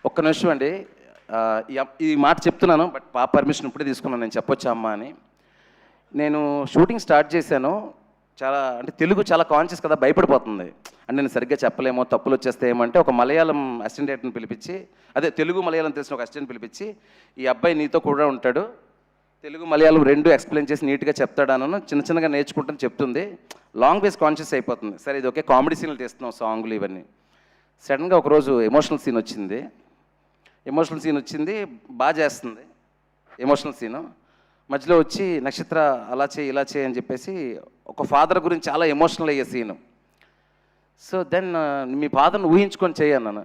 A: ఒక్క నిమిషం అండి, ఈ మాట చెప్తున్నాను, బట్ పాప పర్మిషన్ ఇప్పుడే తీసుకున్నాను, నేను చెప్పొచ్చా అమ్మా అని. నేను షూటింగ్ స్టార్ట్ చేశాను, చాలా అంటే తెలుగు చాలా కాన్షియస్ కదా, భయపడిపోతుంది. అంటే నేను సరిగ్గా చెప్పలేమో, తప్పులు వచ్చేస్తే ఏమంటే ఒక మలయాళం అసిస్టెంట్ని పిలిపించి, అదే తెలుగు మలయాళం తెలిసిన ఒక అసిస్టెంట్ పిలిపించి, ఈ అబ్బాయి నీతో కూడా ఉంటాడు, తెలుగు మలయాళం 2 ఎక్స్ప్లెయిన్ చేసి నీట్గా చెప్తాడను, చిన్నగా నేర్చుకుంటాను చెప్తుంది. లాంగ్వేజ్ కాన్షియస్ అయిపోతుంది. సరే ఇది ఓకే, కామెడీ సీన్లు తీస్తున్నాం, సాంగ్లు ఇవన్నీ. సడన్గా ఒకరోజు ఎమోషనల్ సీన్ వచ్చింది, బాగా చేస్తుంది ఎమోషనల్ సీను. మధ్యలో వచ్చి నక్షత్ర అలా చేయి ఇలా చేయి అని చెప్పేసి ఒక ఫాదర్ గురించి చాలా ఎమోషనల్ అయ్యే సీను. సో దెన్ మీ ఫాదర్ని ఊహించుకొని చేయన్నాను.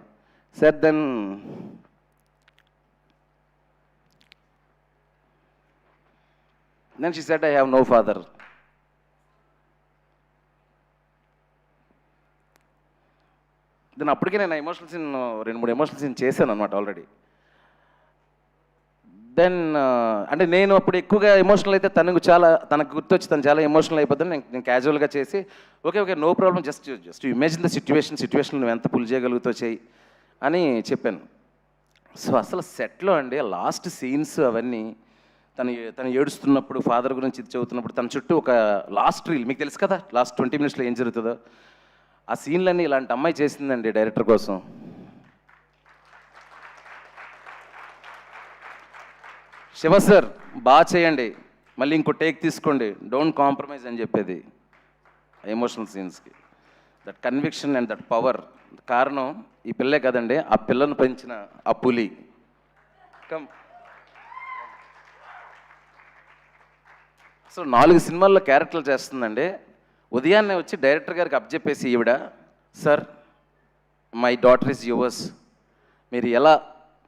A: Sir then she said I have no father. Then అప్పటికే నేను ఎమోషనల్ సీన్ 2-3 ఎమోషనల్ సీన్ చేశాను అనమాట ఆల్రెడీ. దెన్ అంటే నేను అప్పుడు ఎక్కువగా ఎమోషనల్ అయితే తనకు గుర్తొచ్చి తను చాలా ఎమోషనల్ అయిపోతుంది. నేను క్యాజువల్గా చేసి okay no problem, just imagine the situation నువ్వు ఎంత పుల్ చేయగలుగుతావు చేయి అని చెప్పాను. సో అసలు సెట్లో అండి లాస్ట్ సీన్స్ అవన్నీ తను ఏడుస్తున్నప్పుడు ఫాదర్ గురించి ఇది చదువుతున్నప్పుడు తన చుట్టూ ఒక లాస్ట్ రీల్ మీకు తెలుసు కదా లాస్ట్ 20 minutesలో ఏం జరుగుతుందో ఆ సీన్లన్నీ ఇలాంటి అమ్మాయి చేసిందండి డైరెక్టర్ కోసం. శివ సార్ బాగా చేయండి, మళ్ళీ ఇంకో టేక్ తీసుకోండి, డోంట్ కాంప్రమైజ్ అని చెప్పేది ఎమోషనల్ సీన్స్కి. That conviction and that power కారణం ఈ పిల్లే కదండి, ఆ పిల్లను పెంచిన ఆ పులి. కమ్ అసలు 4 సినిమాల్లో క్యారెక్టర్లు చేస్తుందండి. ఉదయాన్నే వచ్చి డైరెక్టర్ గారికి అప్పచెప్పేసి ఈవిడ, sir my daughter is yours, మీరు ఎలా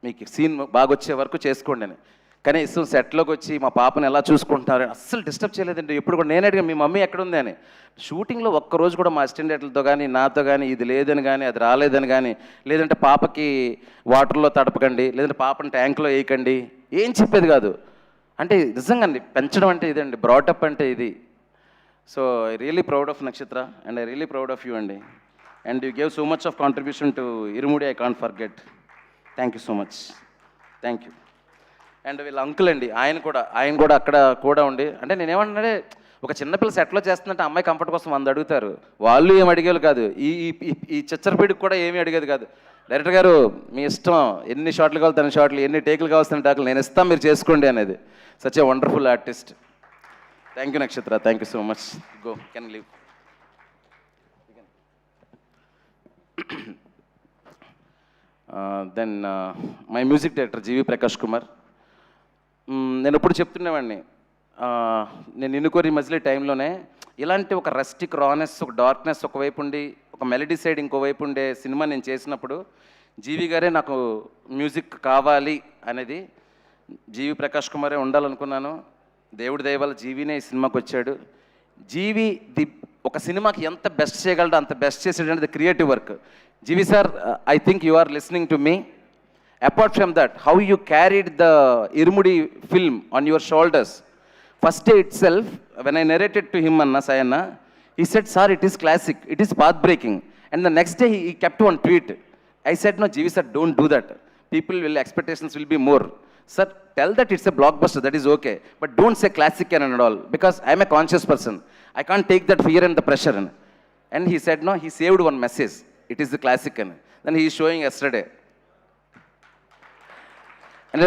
A: మీకు సీన్ బాగా వచ్చే వరకు చేసుకోండి అని. కనీసం సెట్లోకి వచ్చి మా పాపను ఎలా చూసుకుంటున్నారు అస్సలు డిస్టర్బ్ చేయలేదండి. ఎప్పుడు కూడా నేను అడిగాను మీ మమ్మీ ఎక్కడుంది అని. షూటింగ్లో ఒక్కరోజు కూడా మా అసిస్టెంట్ డైరెక్టర్లతో కానీ నాతో కానీ ఇది లేదని కానీ అది రాలేదని కానీ, లేదంటే పాపకి వాటర్లో తడపకండి, లేదంటే పాపని ట్యాంక్లో వేయకండి, ఏం చెప్పేది కాదు. అంటే నిజంగా అండి పెంచడం అంటే ఇదండి, బ్రాటప్ అంటే ఇది. So I really proud of Nakshatra and I really proud of you అండి. And you gave so much of contribution to Irumudi, I can't forget. Thank you so much, thank you. And వీళ్ళ అంకుల్ అండి, ఆయన కూడా అక్కడ కూడా ఉండి, అంటే నేనేమంటే ఒక చిన్నపిల్ల సెట్లో చేస్తుందంటే అమ్మాయి కంఫర్ట్ కోసం 100 అడుగుతారు, వాళ్ళు ఏం అడిగేది కాదు. ఈ చిచ్చరపీడికి కూడా ఏమీ అడిగేది కాదు. డైరెక్టర్ గారు మీ ఇష్టం, ఎన్ని షాట్లు కావాలి తన షాట్లు, ఎన్ని టేకులు కావాల్సిన టేకులు నేను ఇస్తాను, మీరు చేసుకోండి అనేది. Such a wonderful artist. Thank you Nakshatra, thank you so much. Go can leave. Then my music director GV Prakash Kumar. నేను ఎప్పుడు చెప్తున్నవాడిని, నేను ఇన్నుకోరి మజిలీ టైంలోనే ఇలాంటి ఒక రస్టిక్ రానెస్, ఒక డార్క్నెస్ ఒకవైపు ఉండి, ఒక మెలడీ సైడ్ ఇంకోవైపు ఉండే సినిమా నేను చేసినప్పుడు జీవి గారే నాకు మ్యూజిక్ కావాలి అనేది, జీవి ప్రకాష్ కుమారే ఉండాలనుకున్నాను. దేవుడి దయ వల్ల జీవినే ఈ సినిమాకి వచ్చాడు. జీవి ఒక సినిమాకి ఎంత బెస్ట్ చేయగలడో అంత బెస్ట్ చేసాడు అనేది creative work. GV sir, I think you are listening to me. Apart from that, how you carried the Irumudi film on your shoulders. First day itself, when I narrated to him, Anna Sayana, he said, sir, it is classic, it is path-breaking. And the next day, he kept one tweet. I said, no, Jivi sir, don't do that. Expectations will be more. Sir, tell that it's a blockbuster, that is okay. But don't say classic and all, because I'm a conscious person. I can't take that fear and the pressure. And he said, no, he saved one message. It is the classic. Then he is showing yesterday. And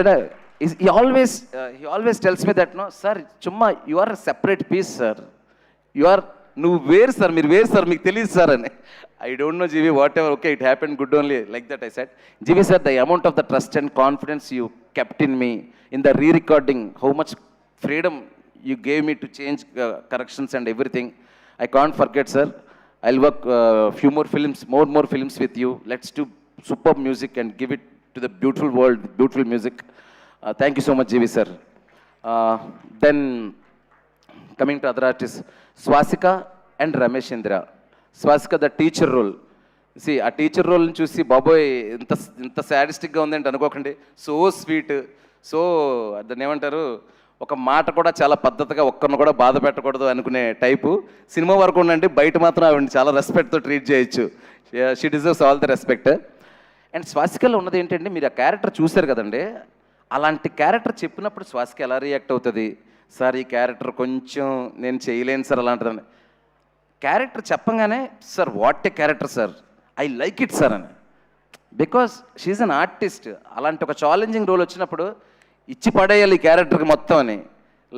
A: he always tells me that, no, sir, chumma, you are a separate piece, sir. You are, no, where, sir, meer where, sir, meeku teliyadu, sir. And I don't know, Jivi, whatever, okay, it happened, good only, like that I said. Jivi, sir, the amount of the trust and confidence you kept in me, in the re-recording, how much freedom you gave me to change corrections and everything, I can't forget, sir. I'll work few more films with you. Let's do superb music and give it to the beautiful world, beautiful music. Thank you so much, GV sir. Then coming to other artists, Swasika and Ramesh Indra. Swasika, the teacher role. See, a teacher role ni chusi baboy inta sadistic ga undi ante anukokandi. So sweet, so adani emantaru, ఒక మాట కూడా చాలా పద్ధతిగా ఒక్కరిని కూడా బాధ పెట్టకూడదు అనుకునే టైపు. సినిమా వరకు ఉండండి, బయట మాత్రం ఆవిడని చాలా రెస్పెక్ట్తో ట్రీట్ చేయొచ్చు. She deserves all the respect. And స్వాసికలో ఉన్నది ఏంటంటే, మీరు ఆ క్యారెక్టర్ చూశారు కదండి, అలాంటి క్యారెక్టర్ చెప్పినప్పుడు స్వాసిక ఎలా రియాక్ట్ అవుతుంది, సార్ ఈ క్యారెక్టర్ కొంచెం నేను చేయలేను సార్ అలాంటిదని. క్యారెక్టర్ చెప్పంగానే, sir what a character sir, I like it sir అని. Because she's an artist. అలాంటి ఒక ఛాలెంజింగ్ రోల్ వచ్చినప్పుడు ఇచ్చి పడేయాలి ఈ క్యారెక్టర్కి మొత్తం అని.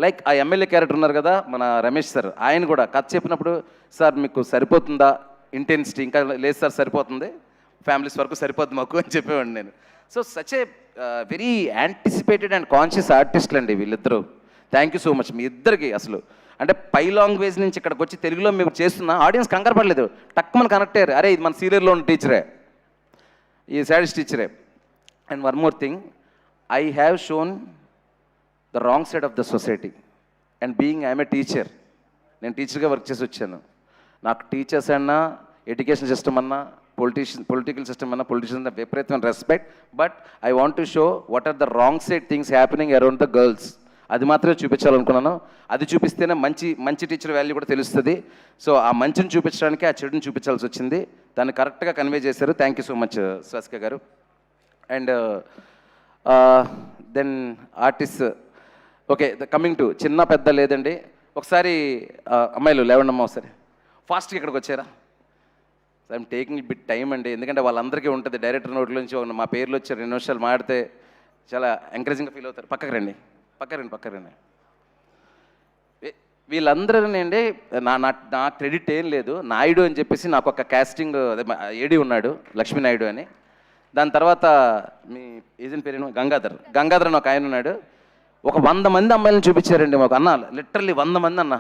A: లైక్ ఆ ఎమ్మెల్యే క్యారెక్టర్ ఉన్నారు కదా మన రమేష్ సార్, ఆయన కూడా కథ చెప్పినప్పుడు, సార్ మీకు సరిపోతుందా ఇంటెన్సిటీ, ఇంకా లేదు సార్ సరిపోతుంది, ఫ్యామిలీస్ వరకు సరిపోతుంది మాకు అని చెప్పేవాడిని నేను. So such a very anticipated and conscious ఆర్టిస్టులు అండి వీళ్ళిద్దరూ. థ్యాంక్ యూ సో మచ్ మీ ఇద్దరికి. అసలు అంటే పై లాంగ్వేజ్ నుంచి ఇక్కడికి వచ్చి తెలుగులో మేము చేస్తున్నా ఆడియన్స్ కంగారు పడలేదు, టక్కుమని కనెక్ట్ అయ్యారు, అరే ఇది మన సీరియల్లో ఉన్న టీచరే, ఈ సాడిస్ట్ టీచరే. And one more thing, I have shown the wrong side of the society, and being I am a teacher, నేను టీచర్గా వర్క్ చేసి వచ్చాను. నాకు టీచర్స్ అన్నా, ఎడ్యుకేషన్ సిస్టమ్ అన్నా, పొలిటికల్ సిస్టమ్ అన్నా, పొలిటీషియన్స్ విపరీతమైన respect. But I want to show what are the wrong side things happening around the girls. అది మాత్రమే చూపించాలనుకున్నాను. అది చూపిస్తేనే మంచి టీచర్ వాల్యూ కూడా తెలుస్తుంది. సో ఆ మంచిని చూపించడానికి ఆ చెడుని చూపించాల్సి వచ్చింది. దాన్ని కరెక్ట్గా కన్వే చేశారు. Thank you so much Swasika గారు. And then artist okay, coming to చిన్న పెద్ద లేదండి. ఒకసారి అమ్మాయిలు లేవండి అమ్మ, ఒకసారి ఫాస్ట్గా ఇక్కడికి వచ్చారా. ఐఎమ్ టేకింగ్ బిట్ టైం అండి, ఎందుకంటే వాళ్ళందరికీ ఉంటుంది డైరెక్టర్ నోట్ల నుంచి మా పేర్లు వచ్చి 2 నిమిషాలు మాడితే చాలా ఎంకరేజింగ్గా ఫీల్ అవుతారు. పక్కకు రండి. వీళ్ళందరూ అండి నా క్రెడిట్ ఏం లేదు. నాయుడు అని చెప్పేసి నాకు ఒక కాస్టింగ్ ఏడి ఉన్నాడు, లక్ష్మీ నాయుడు అని. దాని తర్వాత మీ ఏజెంట్ పేరేను గంగాధర్ అని ఒక ఆయన ఉన్నాడు. ఒక 100 మంది అమ్మాయిలను చూపించారండి మాకు. అన్న లిటరల్లీ 100 మంది అన్న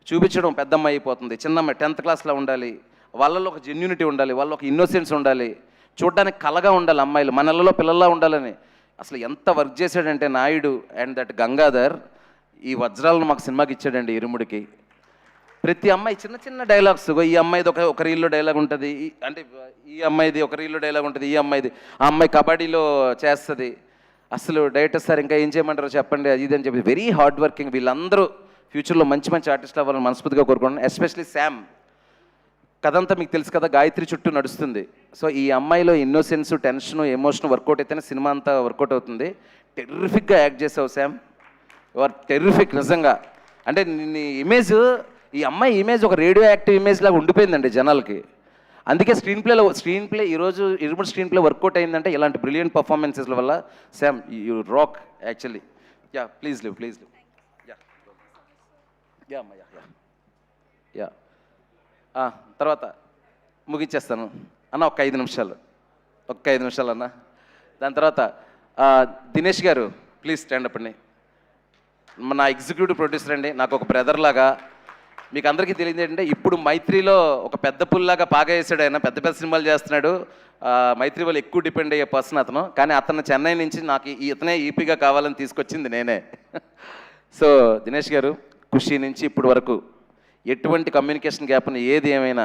A: చూపించడం. పెద్ద అమ్మాయి అయిపోతుంది, చిన్న అమ్మాయి 10th క్లాస్లో ఉండాలి, వాళ్ళలో ఒక జెన్యూనిటీ ఉండాలి, వాళ్ళలో ఒక ఇన్నోసెన్స్ ఉండాలి, చూడడానికి కలగా ఉండాలి అమ్మాయిలు, మనలలో పిల్లల్లా ఉండాలని. అసలు ఎంత వర్క్ చేశాడంటే నాయుడు అండ్ దట్ గంగాధర్ ఈ వజ్రాలను మాకు సినిమాకి ఇచ్చాడండి ఇరుముడికి. ప్రతి అమ్మాయి చిన్న చిన్న డైలాగ్స్, ఈ అమ్మాయిది ఒక రీల్లో డైలాగ్ ఉంటుంది, అంటే ఈ అమ్మాయిది ఒక రీల్లో డైలాగ్ ఉంటుంది, ఈ అమ్మాయిది ఆ అమ్మాయి కబడ్డీలో చేస్తుంది. అసలు డైరెక్టర్ సార్ ఇంకా ఏం చేయమంటారో చెప్పండి అది ఇది అని చెప్పి వెరీ హార్డ్ వర్కింగ్. వీళ్ళందరూ ఫ్యూచర్లో మంచి మంచి ఆర్టిస్టులు అవ్వాలని మనస్ఫూర్తిగా కోరుకుంటున్నాను. Especially Sam. కథంతా మీకు తెలుసు కదా, గాయత్రి చుట్టూ నడుస్తుంది. సో ఈ అమ్మాయిలో ఇన్నోసెన్స్, టెన్షన్, ఎమోషన్ వర్కౌట్ అయితేనే సినిమా అంతా వర్కౌట్ అవుతుంది. టెర్రిఫిక్గా యాక్ట్ చేసావు శామ్, యు ఆర్ టెర్రిఫిక్ నిజంగా. అంటే నీ ఇమేజ్, ఈ అమ్మాయి ఇమేజ్ ఒక రేడియో యాక్టివ్ ఇమేజ్ లాగా ఉండిపోయిందండి జనాలకి. అందుకే స్క్రీన్ ప్లే ఈరోజు ఇరుముడు స్క్రీన్ ప్లే వర్కౌట్ అయిందంటే ఇలాంటి బ్రిలియంట్ పర్ఫార్మెన్సెస్ల వల్ల. Sam you rock actually. Yeah please live. Yeah అమ్మా యా. తర్వాత ముగించేస్తాను అన్న, ఒక 5 నిమిషాలు అన్న. దాని తర్వాత దినేష్ గారు ప్లీజ్ స్టాండ్ అప్ అండి. నా ఎగ్జిక్యూటివ్ ప్రొడ్యూసర్ అండి, నాకు ఒక బ్రదర్ లాగా. మీకు అందరికీ తెలియదు ఏంటంటే ఇప్పుడు మైత్రిలో ఒక పెద్ద పుల్లాగా పాగా వేసాడు ఆయన, పెద్ద పెద్ద సినిమాలు చేస్తున్నాడు. మైత్రి వాళ్ళు ఎక్కువ డిపెండ్ అయ్యే పర్సన్ అతను. కానీ అతను చెన్నై నుంచి నాకు ఇతనే ఈపీగా కావాలని తీసుకొచ్చింది నేనే. సో దినేష్ గారు ఖుషి నుంచి ఇప్పుడు వరకు ఎటువంటి కమ్యూనికేషన్ గ్యాప్ని ఏది ఏమైనా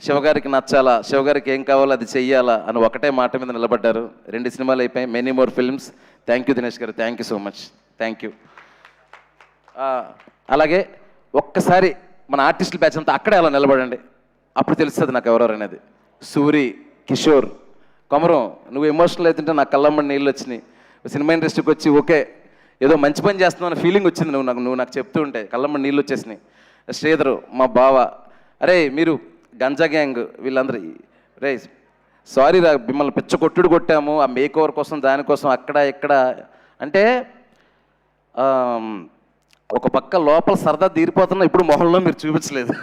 A: శివగారికి నచ్చాలా, శివగారికి ఏం కావాలో అది చెయ్యాలా అని ఒకటే మాట మీద నిలబడ్డారు. 2 సినిమాలు అయిపోయాయి, many more films. Thank you Dinesh గారు, thank you so much, thank you. అలాగే ఒక్కసారి మన ఆర్టిస్టుల బ్యాచ్ అంతా అక్కడే అలా నిలబడండి, అప్పుడు తెలుస్తుంది నాకు ఎవరెవరు అనేది. సూరి, కిషోర్, కొమరం, నువ్వు ఎమోషనల్ అవుతుంటే నాకు కళ్ళమ్మడి నీళ్ళు వచ్చినాయి. సినిమా ఇండస్ట్రీకి వచ్చి ఓకే ఏదో మంచి పని చేస్తున్నావు అనే ఫీలింగ్ వచ్చింది నువ్వు నాకు చెప్తూ ఉంటే, కళ్ళమ్మడి నీళ్ళు వచ్చేసినాయి. శ్రీధరు, మా బావ, అరే మీరు గంజా గ్యాంగ్ వీళ్ళందరూ, రే సారీ రా మిమ్మల్ని పిచ్చ కొట్టుడు కొట్టాము ఆ మేక్ ఓవర్ కోసం దానికోసం అక్కడ ఇక్కడ అంటే. ఒక పక్క లోపల సరదా తీరిపోతున్నా, ఇప్పుడు మొహంలో మీరు చూపించలేదు.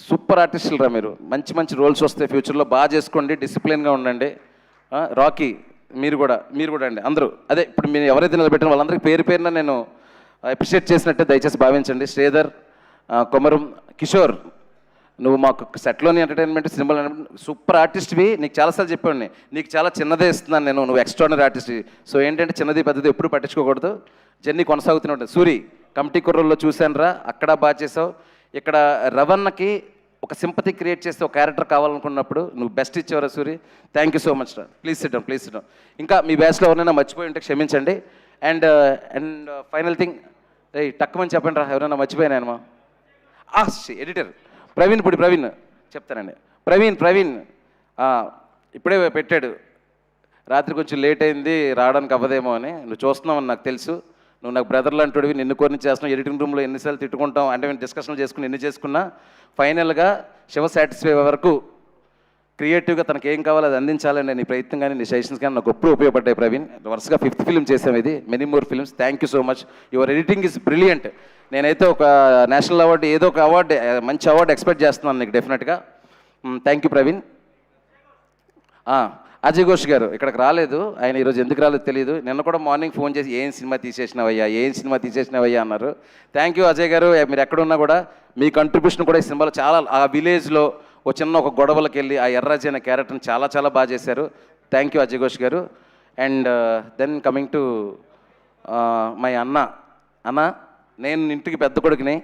A: సూపర్ ఆర్టిస్టులు రా మీరు, మంచి మంచి రోల్స్ వస్తాయి ఫ్యూచర్లో, బాగా చేసుకోండి, డిసిప్లిన్గా ఉండండి. రాకీ మీరు కూడా అండి అందరూ. అదే ఇప్పుడు మీరు ఎవరైతే నిలబెట్టిన వాళ్ళందరికీ పేరున నేను అప్రిషియేట్ చేసినట్టే దయచేసి భావించండి. శ్రీధర్, కొమరం, కిషోర్, నువ్వు మాకు సెట్లోని ఎంటర్టైన్మెంట్ సినిమాలు సూపర్ ఆర్టిస్ట్వి. నీకు చాలాసార్లు చెప్పాను, నీకు చాలా చిన్నదే ఇస్తున్నాను నేను, నువ్వు ఎక్స్ట్రాడినరీ ఆర్టిస్ట్. సో ఏంటంటే చిన్నది పెద్దది ఎప్పుడు పట్టించుకోకూడదు, జర్నీ కొనసాగుతూనే ఉంటుంది. సూరి, కమిటీ కుర్రల్లో చూశాను రా, అక్కడ బాగా చేసావు. ఇక్కడ రవణకి ఒక సింపతి క్రియేట్ చేస్తే ఒక క్యారెక్టర్ కావాలనుకున్నప్పుడు నువ్వు బెస్ట్ ఇచ్చేవరా Suri, thank you so much రా. Please sit down. ఇంకా మీ బ్యాచ్లో ఎవరైనా మర్చిపోయి ఉంటే క్షమించండి. అండ్ ఫైనల్ థింగ్, టక్కుమని చెప్పండి రా ఎవరైనా మర్చిపోయానేమా. ఎడిటర్ ప్రవీణ్ చెప్తానండి. ప్రవీణ్ ఇప్పుడే పెట్టాడు, రాత్రి కొంచెం లేట్ అయింది రావడానికి అవ్వదేమో అని. నువ్వు చూస్తున్నావని నాకు తెలుసు, నువ్వు నాకు బ్రదర్ లాంటివి, నిన్ను కొన్ని చేస్తున్నావు. ఎడిటింగ్ రూమ్లో ఎన్నిసార్లు తిట్టుకుంటాం అంటే మేము డిస్కషన్లు చేసుకుని ఎన్ని చేసుకున్నా ఫైనల్గా శివ సాటిస్ఫై వరకు క్రియేటివ్గా తనకి ఏం కావాలో అది అందించాలని నీ ప్రయత్నం కానీ నీ సజెషన్స్ కానీ నాకు ఎప్పుడు ఉపయోగపడ్డాయి. ప్రవీణ్ వరుసగా 5th ఫిల్మ్ చేసాం, ఇది many more films. Thank you so much, your editing is brilliant. నేనైతే ఒక నేషనల్ అవార్డు ఏదో ఒక అవార్డు మంచి అవార్డు ఎక్స్పెక్ట్ చేస్తున్నాను నీకు డెఫినెట్గా. Thank you Praveen. అజయ్ ఘోష్ గారు ఇక్కడికి రాలేదు, ఆయన ఈరోజు ఎందుకు రాలేదు తెలియదు. నిన్న కూడా మార్నింగ్ ఫోన్ చేసి ఏం సినిమా తీసేసినావయ్యా అన్నారు. థ్యాంక్ యూ అజయ్ గారు, మీరు ఎక్కడున్నా కూడా మీ కంట్రిబ్యూషన్ కూడా ఈ సినిమాలో చాలా, ఆ విలేజ్లో ఒక గొడవలకు వెళ్ళి ఆ ఎర్రాజీ అనే క్యారెక్టర్ని చాలా చాలా బాగా చేశారు. థ్యాంక్ యూ అజయ్ ఘోష్ గారు. And then coming to my అన్న, నేను ఇంటికి పెద్ద కొడుకుని,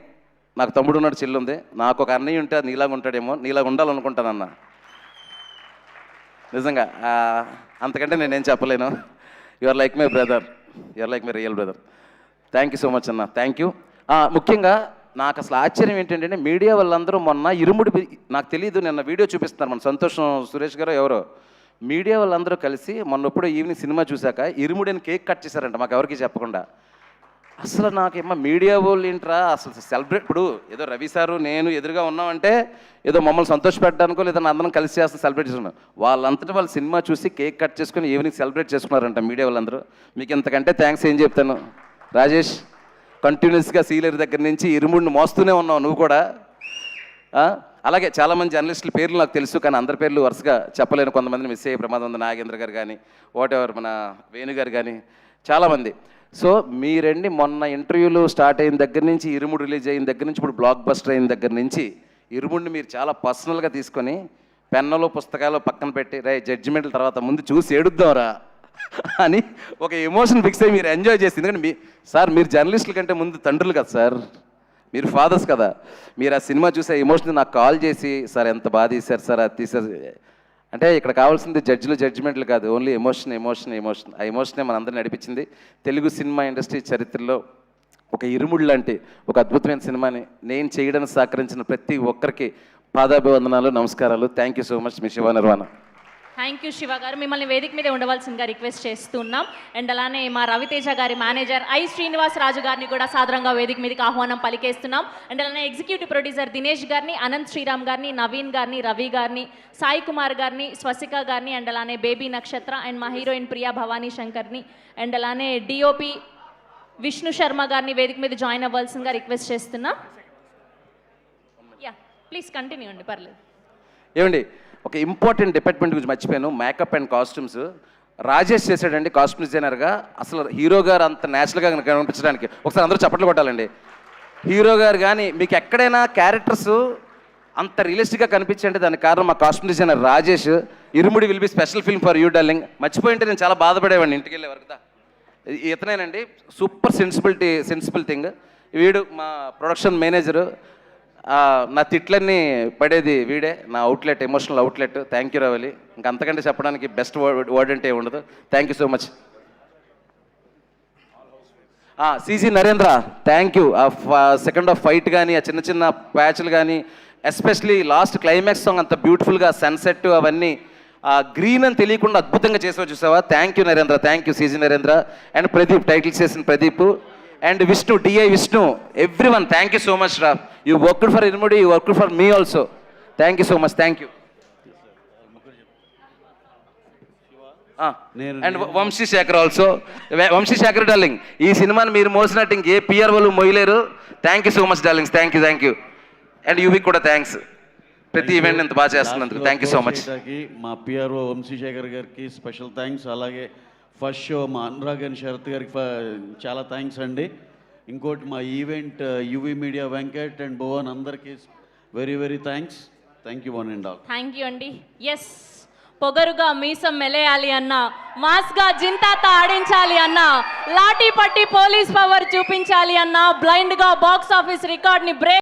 A: నాకు తమ్ముడు ఉన్నాడు, చెల్లి ఉంది. నాకు ఒక అన్నయ్య ఉంటే నీలాగా ఉంటాడేమో, నీలాగా ఉండాలనుకుంటానన్న. నిజంగా అంతకంటే నేనేం చెప్పలేను. You are like my brother, you are like my real brother. Thank you so much అన్న, థ్యాంక్ యూ. ముఖ్యంగా నాకు అసలు ఆశ్చర్యం ఏంటంటే మీడియా వాళ్ళందరూ మొన్న ఇరుముడి, నాకు తెలియదు, నిన్న వీడియో చూపిస్తున్నారు మన సంతోషం సురేష్ గారు ఎవరో, మీడియా వాళ్ళందరూ కలిసి మొన్నప్పుడు ఈవినింగ్ సినిమా చూశాక ఇరుముడిని కేక్ కట్ చేశారంట మాకు ఎవరికి చెప్పకుండా. అసలు నాకేమో మీడియా వాళ్ళు ఏంట్రా అసలు సెలబ్రేట్, ఇప్పుడు ఏదో రవి సారు నేను ఎదురుగా ఉన్నామంటే ఏదో మమ్మల్ని సంతోషపెట్టడానికో లేదా అందరం కలిసి చేస్తాం సెలబ్రేట్ చేసుకున్నాం. వాళ్ళంతటా వాళ్ళు సినిమా చూసి కేక్ కట్ చేసుకుని ఈవినింగ్ సెలబ్రేట్ చేసుకున్నారంట మీడియా వాళ్ళందరూ. మీకు ఇంతకంటే థ్యాంక్స్ ఏం చెప్తాను రాజేష్. కంటిన్యూస్గా సీలర్ దగ్గర నుంచి ఇరుముడిని మోస్తూనే ఉన్నావు నువ్వు కూడా. అలాగే చాలామంది జర్నలిస్టుల పేర్లు నాకు తెలుసు, కానీ అందరి పేర్లు వరుసగా చెప్పలేను. కొంతమందిని మిస్ అయ్యే ప్రమాదం ఉంది, నాగేంద్ర గారు కానీ వాట్ ఎవర్ మన వేణు గారు కానీ చాలామంది. సో మీరండి మొన్న ఇంటర్వ్యూలు స్టార్ట్ అయిన దగ్గర నుంచి, ఇరుముడు రిలీజ్ అయిన దగ్గర నుంచి, ఇప్పుడు బ్లాక్ బస్టర్ అయిన దగ్గర నుంచి ఇరుముడిని మీరు చాలా పర్సనల్గా తీసుకొని పెన్నులు పుస్తకాలు పక్కన పెట్టి రే జడ్జిమెంట్ల తర్వాత ముందు చూసి ఏడుద్దాంరా అని ఒక ఎమోషన్ ఫిక్స్ అయ్యి మీరు ఎంజాయ్ చేసి. ఎందుకంటే మీరు జర్నలిస్టుల కంటే ముందు తండ్రులు కదా సార్, మీరు ఫాదర్స్ కదా. మీరు ఆ సినిమా చూసే ఎమోషన్ నాకు కాల్ చేసి సార్ ఎంత బాగా తీశారు సార్ అది తీశారు అంటే ఇక్కడ కావాల్సింది జడ్జిలు జడ్జిమెంట్లు కాదు, ఓన్లీ ఎమోషన్ ఎమోషన్ ఎమోషన్. ఆ ఎమోషనే మనందరిని నడిపించింది. తెలుగు సినిమా ఇండస్ట్రీ చరిత్రలో ఒక ఇరుముడు లాంటి ఒక అద్భుతమైన సినిమాని నేను చేయడానికి సహకరించిన ప్రతి ఒక్కరికి పాదాభివందనాలు, నమస్కారాలు. Thank you so much me Shiva Nirvana.
B: Thank you Shiva గారు. మిమ్మల్ని వేదిక మీద ఉండవలసిందిగా రిక్వెస్ట్ చేస్తున్నాం. అండ్ అలానే మా రవితేజ గారి మేనేజర్ ఐ శ్రీనివాస్ రాజు గారిని కూడా సాదరంగా వేదిక మీదకి ఆహ్వానం పలికేస్తున్నాం. అండ్ అలానే ఎగ్జిక్యూటివ్ ప్రొడ్యూసర్ దినేష్ గారిని, అనంత్ శ్రీరామ్ గారిని, నవీన్ గారిని, రవి గారిని, సాయి కుమార్ గారిని, స్వసిక గారిని, అండ్ అలానే బేబీ నక్షత్ర అండ్ మా హీరోయిన్ ప్రియా భవానీ శంకర్ని, అండ్ అలానే డిఓపి విష్ణు శర్మ గారిని వేదిక మీద జాయిన్ అవ్వాల్సిందిగా రిక్వెస్ట్ చేస్తున్నాం. యా ప్లీజ్ కంటిన్యూ అండి, పర్లేదు.
A: ఏమండి ఒక ఇంపార్టెంట్ డిపార్ట్మెంట్ గురించి మర్చిపోయాను, మేకప్ అండ్ కాస్ట్యూమ్స్. రాజేష్ చేశాడండి కాస్ట్యూమ్ డిజైనర్గా. అసలు హీరో గారు అంత న్యాచురల్గా కనిపించడానికి ఒకసారి అందరూ చప్పట్లు కొట్టాలండి. హీరో గారు కానీ మీకు ఎక్కడైనా క్యారెక్టర్స్ అంత రియలిస్టిక్గా కనిపించండి, దానికి కారణం మా costume designer Rajesh. Irumudi will be special film for you darling. మర్చిపోయింటే నేను చాలా బాధపడేవాడిని ఇంటికి వెళ్ళే వరకు. ఇతనేనండి సూపర్ సెన్సిబుల్ థింగ్. వీడు మా ప్రొడక్షన్ మేనేజరు. నా తిట్లన్నీ పడేది వీడే, నా outlet, emotional outlet. Thank you Ravali. ఇంకంతకంటే చెప్పడానికి బెస్ట్ వర్డ్ అంటే ఉండదు. Thank you so much. CG Narendra thank you. Second half fight కానీ ఆ చిన్న చిన్న ప్యాచ్లు కానీ, ఎస్పెషలీ లాస్ట్ క్లైమాక్స్ సాంగ్ అంత బ్యూటిఫుల్గా సన్సెట్ అవన్నీ గ్రీన్ అని తెలియకుండా అద్భుతంగా చేసావు చూసావా. Thank you Narendra, thank you CG Narendra. And Pradeep titles చేసిన Pradeep and Vishnu, DI Vishnu, everyone thank you so much రా. You worked for Irumudi, you worked for me also. Thank you so much, thank you. And Vamshi Shekar also. Vamshi Shekar darling, ఈ సినిమాని మీరు మోసినట్టు ఇంకే PR వాళ్ళు మోయలేరు. Thank you so much darlings, thank you, thank you. And యూవీకి కూడా థ్యాంక్స్, ప్రతి ఈవెంట్ ఇంత బాగా చేస్తున్నందుకు థ్యాంక్ యూ సో మచ్.
C: మా పిఆర్ఓ వంశీశేఖర్ గారికి స్పెషల్ థ్యాంక్స్. అలాగే ఫస్ట్ షో మా అనురాగ్ అండ్ శరత్ గారికి చాలా థ్యాంక్స్ అండి. ఇంకోటి మా event UV media Venkat and Bhuvan అందరికీ very very thanks. Thank you one and all.
B: Thank you అండి. ఎస్, పొగరుగా మీసం మెలేయాలి అన్న, మాస్గా జింతాత ఆడించాలి అన్న, లాఠీ పట్టి పోలీస్ పవర్ చూపించాలి అన్న, బ్లైండ్గా బాక్స్ ఆఫీస్ రికార్డ్ని బ్రేక్